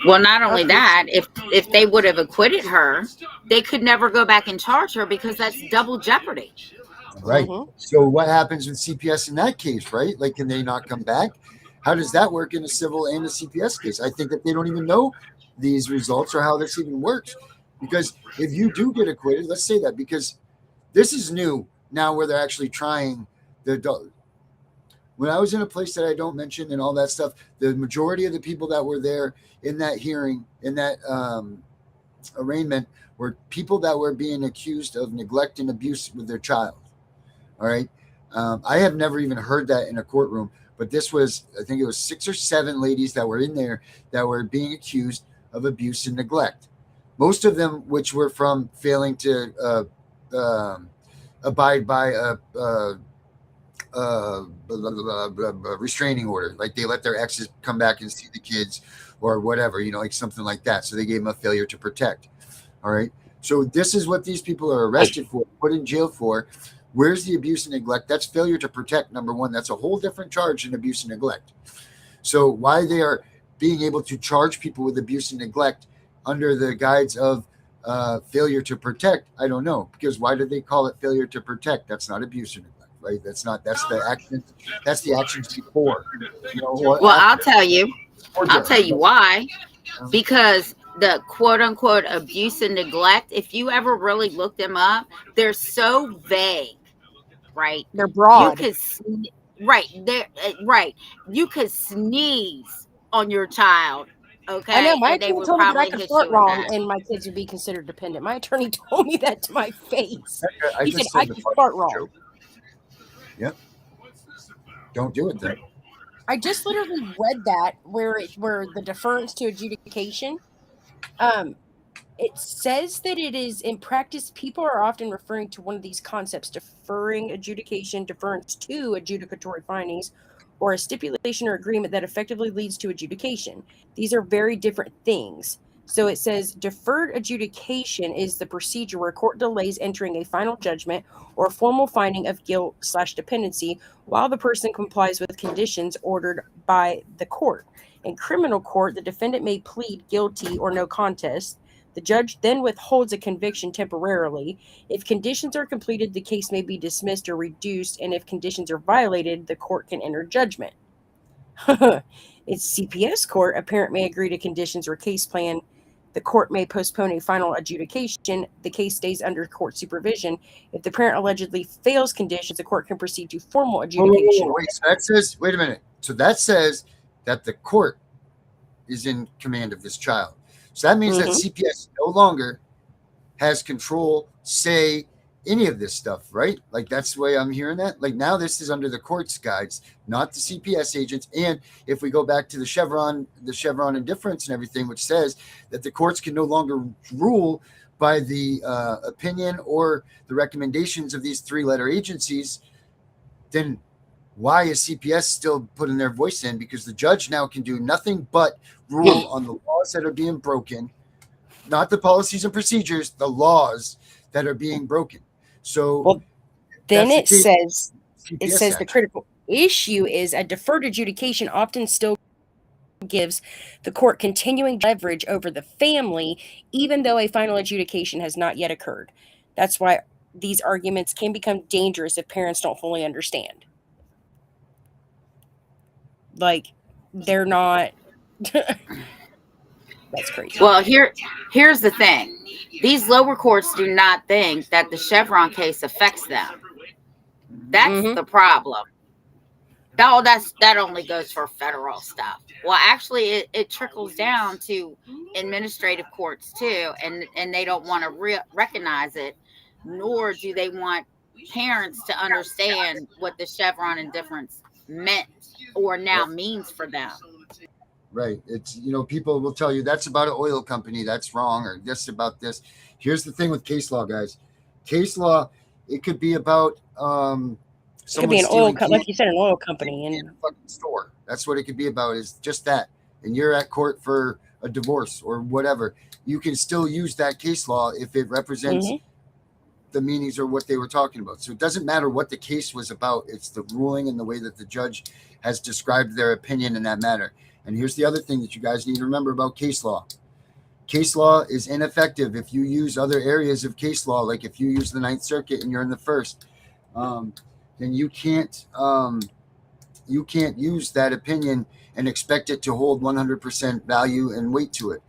Well, not only that, if they would have acquitted her, they could never go back and charge her because that's double jeopardy. Right. So what happens with CPS in that case, right? Like, can they not come back? How does that work in a civil and a CPS case? I think that they don't even know these results or how this even works. Because if you do get acquitted, let's say that, because this is new now where they're actually trying the adult. When I was in a place that I don't mention and all that stuff, the majority of the people that were there in that hearing, in that arraignment, were people that were being accused of neglect and abuse with their child. All right. I have never even heard that in a courtroom, but this was, I think it was 6 or 7 ladies that were in there that were being accused of abuse and neglect. Most of them, which were from failing to abide by a restraining order, like they let their exes come back and see the kids or whatever, like something like that. So they gave them a failure to protect. All right. So this is what these people are arrested for, put in jail for. Where's the abuse and neglect? That's failure to protect, number one. That's a whole different charge than abuse and neglect. So why they are being able to charge people with abuse and neglect under the guise of failure to protect, I don't know. Because why do they call it failure to protect? That's not abuse or neglect, right? That's the action. That's the actions before. Well, I'll tell you why. Because the quote unquote abuse and neglect, if you ever really look them up, they're so vague, right? They're broad. You could sneeze on your child. Okay. I know my and they attorney would told me that I probably could hit fart you with wrong that. and my kids would be considered dependent. My attorney told me that to my face. He said just I said could fart wrong. Yep. Don't do it then. I just literally read that where the deference to adjudication. It says that it is in practice, people are often referring to one of these concepts: deferring adjudication, deference to adjudicatory findings, or a stipulation or agreement that effectively leads to adjudication. These are very different things. So it says deferred adjudication is the procedure where court delays entering a final judgment or formal finding of guilt/dependency while the person complies with conditions ordered by the court. In criminal court, the defendant may plead guilty or no contest. The judge then withholds a conviction temporarily. If conditions are completed, the case may be dismissed or reduced, and if conditions are violated, the court can enter judgment. It's CPS court. A parent may agree to conditions or case plan. The court may postpone a final adjudication. The case stays under court supervision. If the parent allegedly fails conditions, the court can proceed to formal adjudication. Wait, so that says, wait a minute. So that says that the court is in command of this child. So that means that CPS no longer has control, say, any of this stuff, right? Like that's the way I'm hearing that. Like now this is under the court's guides, not the CPS agents. And if we go back to the Chevron indifference and everything, which says that the courts can no longer rule by the opinion or the recommendations of these 3-letter agencies, then why is CPS still putting their voice in? Because the judge now can do nothing but rule on the laws that are being broken, not the policies and procedures, the laws that are being broken. So then it says the critical issue is a deferred adjudication often still gives the court continuing leverage over the family, even though a final adjudication has not yet occurred. That's why these arguments can become dangerous if parents don't fully understand. Like, they're not. That's crazy. Well, here's the thing. These lower courts do not think that the Chevron case affects them. That's the problem. That only goes for federal stuff. Well, actually, it trickles down to administrative courts too, and they don't want to recognize it, nor do they want parents to understand what the Chevron indifference meant or now means for them. Right. It's, people will tell you that's about an oil company. That's wrong. Or this about this. Here's the thing with case law, guys. Case law, it could be about, it could be an oil company, like you said, an oil company in a fucking store. That's what it could be about, is just that. And you're at court for a divorce or whatever. You can still use that case law if it represents the meanings or what they were talking about. So it doesn't matter what the case was about. It's the ruling and the way that the judge has described their opinion in that matter. And here's the other thing that you guys need to remember about case law. Case law is ineffective if you use other areas of case law, like if you use the Ninth Circuit and you're in the First, then you can't use that opinion and expect it to hold 100% value and weight to it.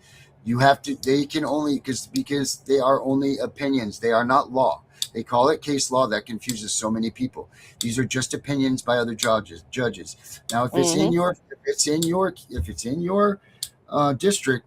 You have to. They can only because they are only opinions. They are not law. They call it case law. That confuses so many people. These are just opinions by other judges. Now, if it's in your district,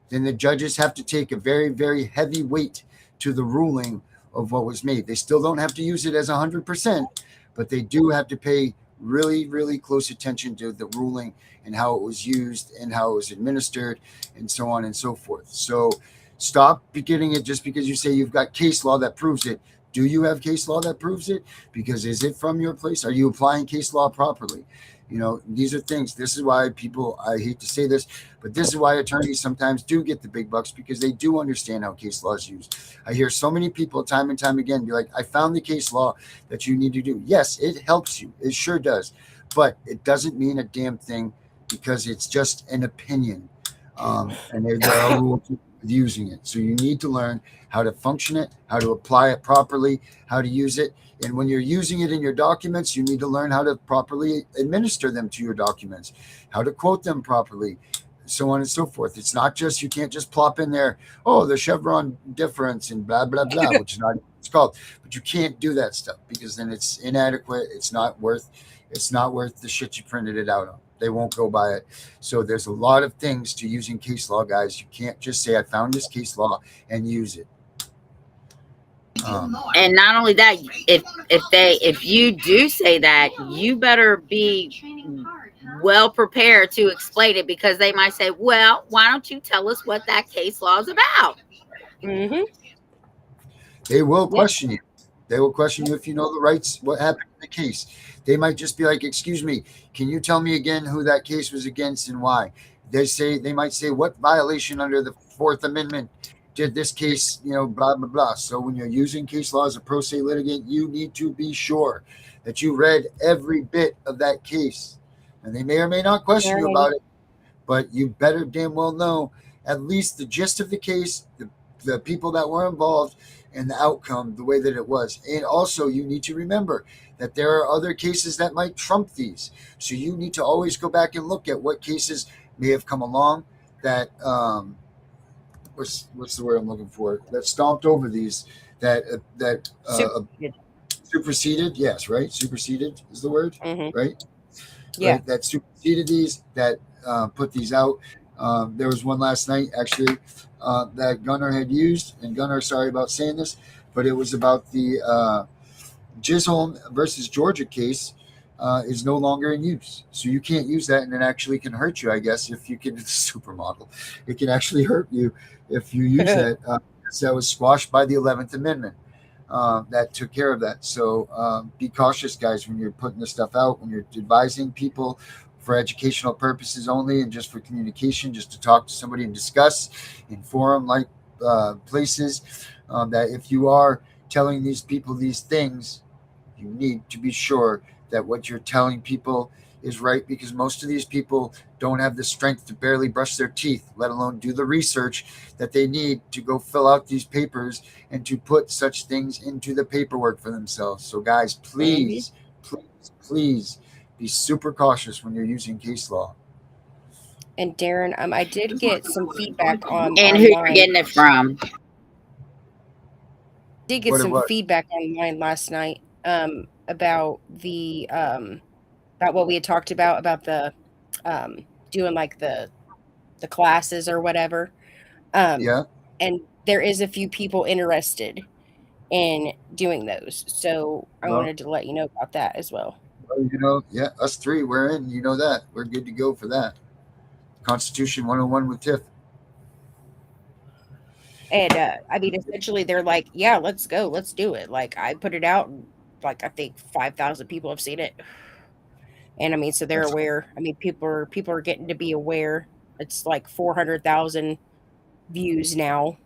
then the judges have to take a very, very heavy weight to the ruling of what was made. They still don't have to use it as 100%, but they do have to pay really, really close attention to the ruling and how it was used and how it was administered and so on and so forth. So stop getting it just because you say you've got case law that proves it. Do you have case law that proves it? Because is it from your place? Are you applying case law properly? You know, these are things. This is why people, I hate to say this, but this is why attorneys sometimes do get the big bucks, because they do understand how case law is used. I hear so many people time and time again be like, I found the case law that you need to do. Yes, it helps you. It sure does. But it doesn't mean a damn thing, because it's just an opinion. And there are rules with using it. So you need to learn how to function it, how to apply it properly, how to use it. And when you're using it in your documents, you need to learn how to properly administer them to your documents, how to quote them properly, so on and so forth. It's not just, you can't just plop in there, oh, the Chevron difference and blah, blah, blah, which is not what it's called. But you can't do that stuff, because then it's inadequate. It's not worth the shit you printed it out on. They won't go by it. So there's a lot of things to using case law, guys. You can't just say, I found this case law and use it. And not only that, if you do say that, you better be well prepared to explain it, because they might say, well, why don't you tell us what that case law is about? Mm-hmm. They will question you. They will question you if you know the rights, what happened in the case. They might just be like, excuse me, can you tell me again who that case was against and why? They might say, what violation under the Fourth Amendment did this case, blah, blah, blah. So when you're using case law as a pro se litigant, you need to be sure that you read every bit of that case. And they may or may not question you about it, but you better damn well know at least the gist of the case, the people that were involved, and the outcome, the way that it was. And also, you need to remember that there are other cases that might trump these. So you need to always go back and look at what cases may have come along that what's the word I'm looking for, that stomped over these, that superseded. Yes, right. Superseded is the word, right? Yeah. Right? That superseded these, that put these out. There was one last night, actually, that Gunnar had used, and Gunnar, sorry about saying this, but it was about the Chisholm versus Georgia case is no longer in use. So you can't use that, and it actually can hurt you, I guess, if you can, supermodel. It can actually hurt you if you use that. That was squashed by the 11th Amendment. That took care of that. So be cautious, guys, when you're putting this stuff out, when you're advising people for educational purposes only and just for communication, just to talk to somebody and discuss in forum like places, that if you are telling these people these things, you need to be sure that what you're telling people is right, because most of these people don't have the strength to barely brush their teeth, let alone do the research that they need to go fill out these papers and to put such things into the paperwork for themselves. So guys, please be super cautious when you're using case law. And Darren, I did get some feedback on And who you're getting it from. Did get some feedback online last night about the about what we had talked about the doing like the classes or whatever. Yeah. And there is a few people interested in doing those. So I wanted to let you know about that as well. Well, yeah, us three, we're in, that. We're good to go for that. Constitution 101 with Tiff. And I mean, essentially, they're like, yeah, let's go. Let's do it. Like, I put it out, and, like, I think 5,000 people have seen it. And I mean, so they're aware. I mean, people are getting to be aware. It's like 400,000 views now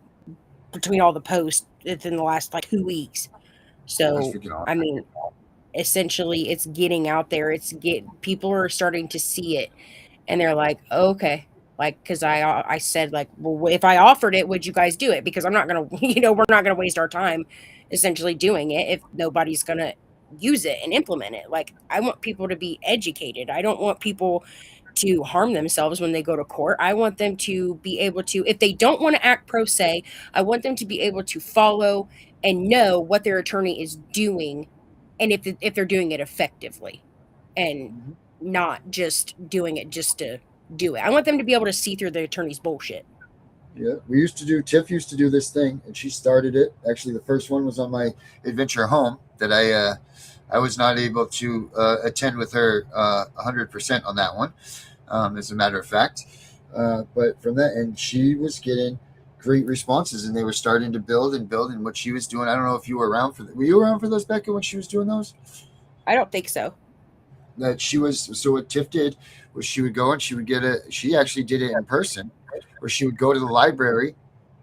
between all the posts within the last like 2 weeks. So I mean, essentially, it's getting out there. People are starting to see it, and they're like, okay, like, because I said like, well, if I offered it, would you guys do it? Because I'm not gonna, we're not gonna waste our time essentially doing it if nobody's gonna use it and implement it. Like, I want people to be educated. I don't want people to harm themselves when they go to court. I want them to be able to, if they don't want to act pro se, I want them to be able to follow and know what their attorney is doing, and if they're doing it effectively, and not just doing it just to do it. I want them to be able to see through the attorney's bullshit. Yeah, Tiff used to do this thing, and she started it. Actually, the first one was on my adventure home that I was not able to attend with her 100% on that one, as a matter of fact. But from that, and she was getting great responses, and they were starting to build and build. And what she was doing, I don't know if you were around for. Were you around for those, Becca, when she was doing those? I don't think so. That she was. So what Tiff did was she would go and she would get a. She actually did it in person, where she would go to the library.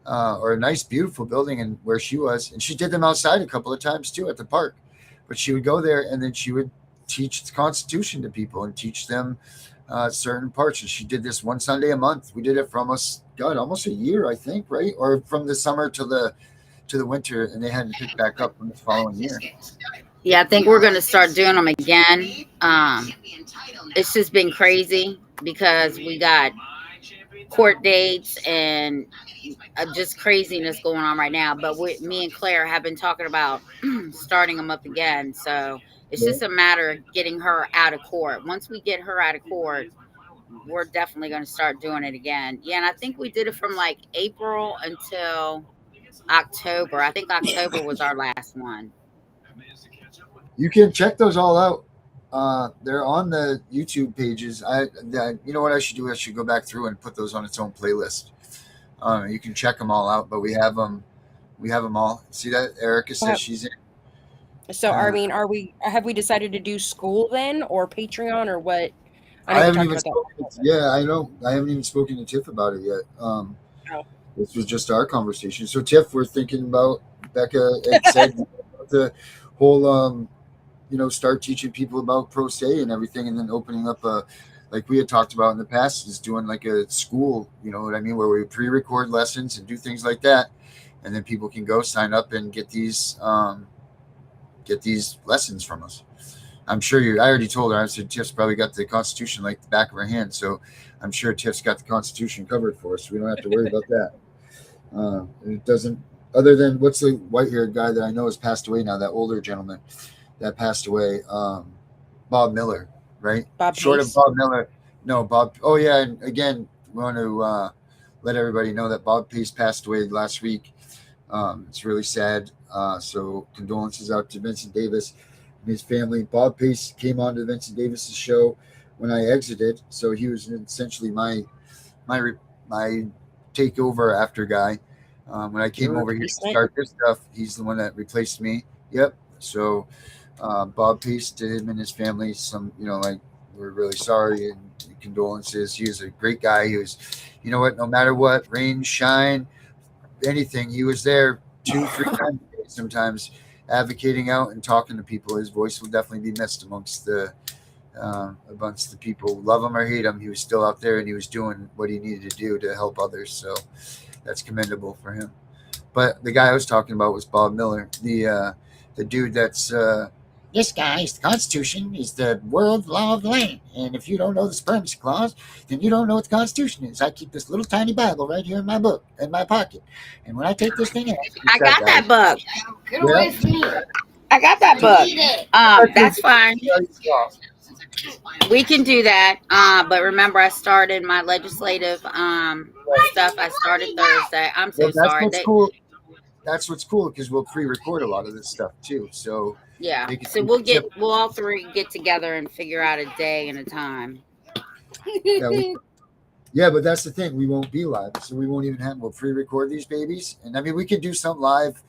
Or a nice, beautiful building, and where she was, and she did them outside a couple of times too at the park. But she would go there, and then she would teach the Constitution to people and teach them certain parts. And she did this one Sunday a month. We did it for almost a year, I think, right? Or from the summer to the winter, and they had to pick back up from the following year. Yeah, I think we're going to start doing them again. It's just been crazy because we got court dates and just craziness going on right now. But me and Claire have been talking about starting them up again. So it's just a matter of getting her out of court. Once we get her out of court, we're definitely going to start doing it again. Yeah, and I think we did it from like April until October. I think October was our last one. You can check those all out. They're on the YouTube pages. You know what I should do? I should go back through and put those on its own playlist. You can check them all out, but we have them all. See that Erica says she's in. So I mean, have we decided to do school then, or Patreon, or what? I haven't even spoken. Yeah, I know. I haven't even spoken to Tiff about it yet. This was just our conversation. So Tiff, we're thinking about, Becca had said the whole start teaching people about pro se and everything, and then opening up like we had talked about in the past, is doing like a school, you know what I mean, where we pre-record lessons and do things like that, and then people can go sign up and get these lessons from us. I'm sure I already told her, I said Tiff's probably got the Constitution like the back of her hand, so I'm sure Tiff's got the Constitution covered for us, so we don't have to worry about that. It doesn't, other than, what's the white-haired guy that I know has passed away now, that older gentleman that passed away, Bob Miller, right? Short of Bob Miller. No, Bob. Oh, yeah. And again, we want to let everybody know that Bob Pace passed away last week. It's really sad. So condolences out to Vincent Davis and his family. Bob Pace came on to Vincent Davis's show when I exited. So he was essentially my takeover after guy. When I came over here to start this stuff, he's the one that replaced me. Yep. So Bob Pace, to him and his family, we're really sorry and condolences. He was a great guy. He was, you know what, no matter what, rain, shine, anything, he was there 2-3 times a day sometimes, advocating out and talking to people. His voice will definitely be missed amongst the people. Love him or hate him, he was still out there and he was doing what he needed to do to help others. So that's commendable for him. But the guy I was talking about was Bob Miller, the dude that's this guy's Constitution is the world law of the land. And if you don't know the Supremacy Clause, then you don't know what the Constitution is. I keep this little tiny Bible right here in my book, in my pocket. And when I take this thing out, I got that book. Get away from me. I got that book. That's fine. We can do that. But remember, I started my legislative stuff. I started Thursday. I'm so sorry. That's what's cool, because we'll pre-record a lot of this stuff too. So yeah, so we'll all three get together and figure out a day and a time. Yeah, but that's the thing. We won't be live, so we won't even we'll pre-record these babies. And I mean, we could do some live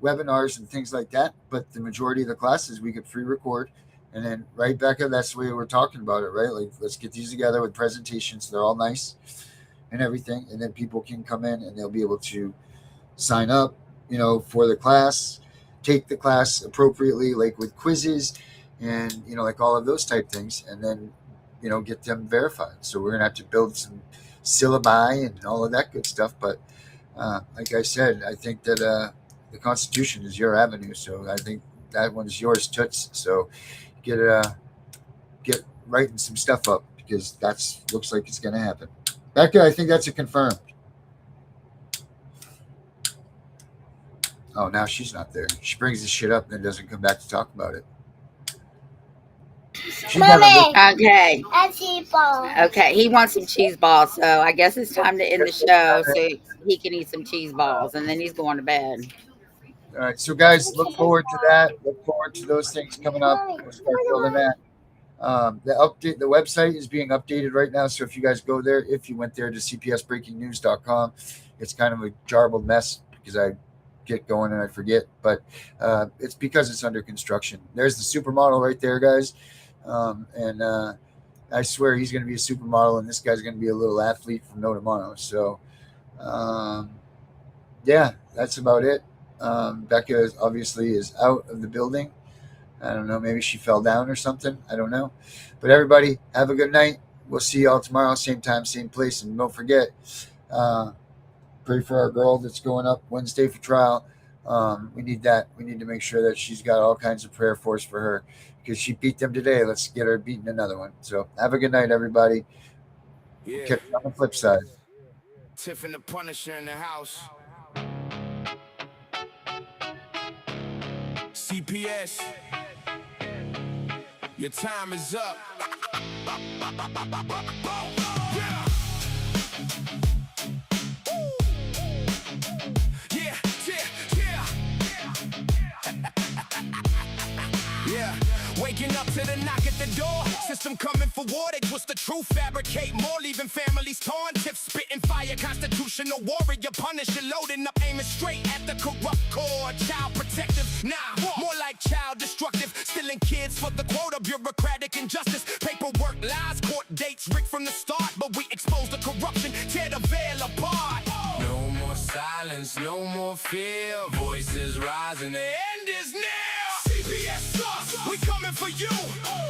webinars and things like that, but the majority of the classes we could pre-record. And then, right, Becca, that's the way we're talking about it, right? Like, let's get these together with presentations. They're all nice and everything. And then people can come in and they'll be able to sign up, for the class, take the class appropriately, like with quizzes and, like all of those type things. And then, get them verified. So we're going to have to build some syllabi and all of that good stuff. But like I said, I think that the Constitution is your avenue. So I think that one is yours, Toots. So get writing some stuff up, because looks like it's going to happen. Becca, I think that's a confirmed. Oh, now she's not there. She brings this shit up and then doesn't come back to talk about it. Okay. Okay, he wants some cheese balls, so I guess it's time to end the show so he can eat some cheese balls, and then he's going to bed. All right, so guys, look forward to that. Look forward to those things coming up. We'll start building that. The website is being updated right now. So if you guys go there, if you went there to cpsbreakingnews.com, it's kind of a jarbled mess because I get going and I forget, but it's because it's under construction. There's the supermodel right there, guys. And I swear he's going to be a supermodel, and this guy's going to be a little athlete from No Tomorrow. So, yeah, that's about it. Becca obviously is out of the building. I don't know. Maybe she fell down or something. I don't know. But everybody, have a good night. We'll see y'all tomorrow, same time, same place. And don't forget, pray for our girl that's going up Wednesday for trial. We need that. We need to make sure that she's got all kinds of prayer force for her because she beat them today. Let's get her beating another one. So have a good night, everybody. Yeah. Catch you on the flip side. Tiff and the Punisher in the house. CPS, your time is up. Yeah. Yeah, waking up to the knock at the door. System coming for war, they twist the truth, fabricate more, leaving families torn. Tiff spitting fire, constitutional warrior, Punisher loading up, aiming straight at the corrupt core. Child protective, nah, more like child destructive. Stealing kids for the quota, bureaucratic injustice. Paperwork, lies, court dates, rigged from the start. But we expose the corruption, tear the veil apart. No more silence, no more fear. Voices rising, the end is near. CPS sauce, we coming for you.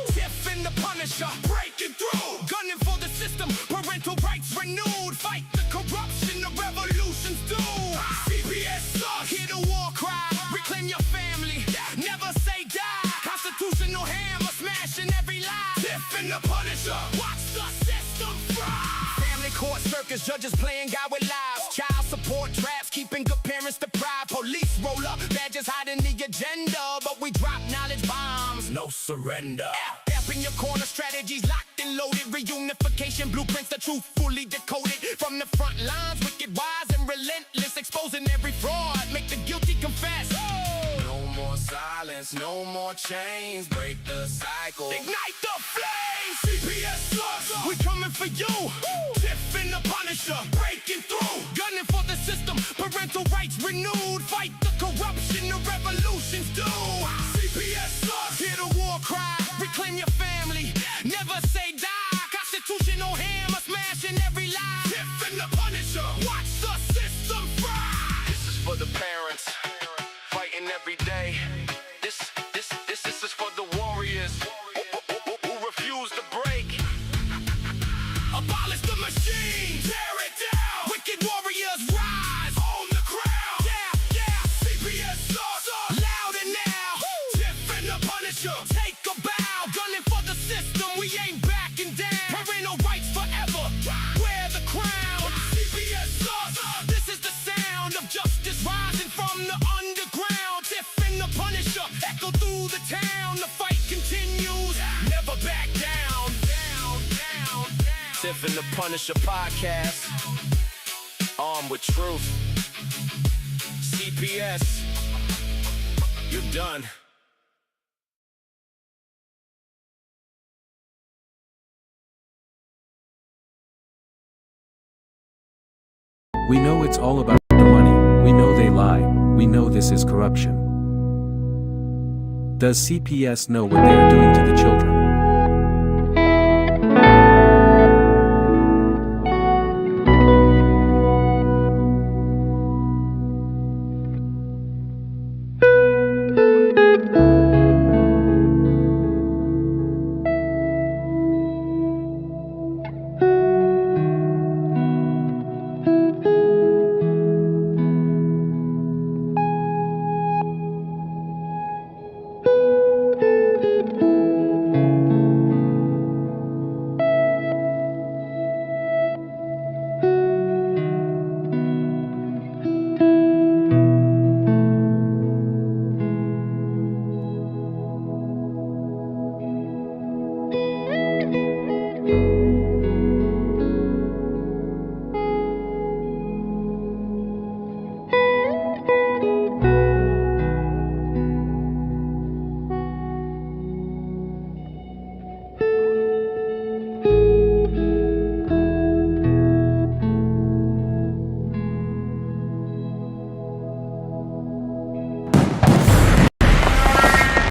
Tiff and the Punisher, breaking through. Gunning for the system, parental rights renewed. Fight the corruption, the revolution's due. CPS sauce, hear the war cry. Reclaim your family, never say die. Constitutional hammer, smashing every lie. Tiff and the Punisher, watch the system fry. Family court circus, judges playing God with lives. Child support traps, keeping good parents deprived. Police roll up, badges hiding the agenda. But we drop knowledge bombs, no surrender. Up in your corner, strategies locked and loaded. Reunification blueprints, the truth fully decoded. From the front lines, wicked, wise, and relentless. Exposing every fraud, make the guilty confess. No more silence, no more chains. Break the cycle, ignite the flames. CPS slugs, we coming for you. Tiff and the Punisher, breaking through. Gunning for the system, parental rights renewed. Fight the corruption, the revolution's due. CPS slugs, hear the war cry. Reclaim your family, never say die. Constitutional hammer, smashing every lie. Tiff and the Punisher, watch the system fry. This is for the parents, fighting every day. This is for the warriors who refuse to break. Abolish the machine, tear it down. Wicked warriors rise, own the crown. Yeah, CPS sauce, louder now. Tiff and the Punisher, take a bow. Gunning for the system, we ain't backing down. Parental rights forever, wear the crown. CPS sauce, this is the sound of justice rising from the underground. Tiff and the Punisher, echo through the town. The fight continues, never back down. Tiff and the Punisher podcast, armed with truth. CPS, you're done. We know it's all about the money, we know they lie, we know this is corruption. Does CPS know what they are doing to the children?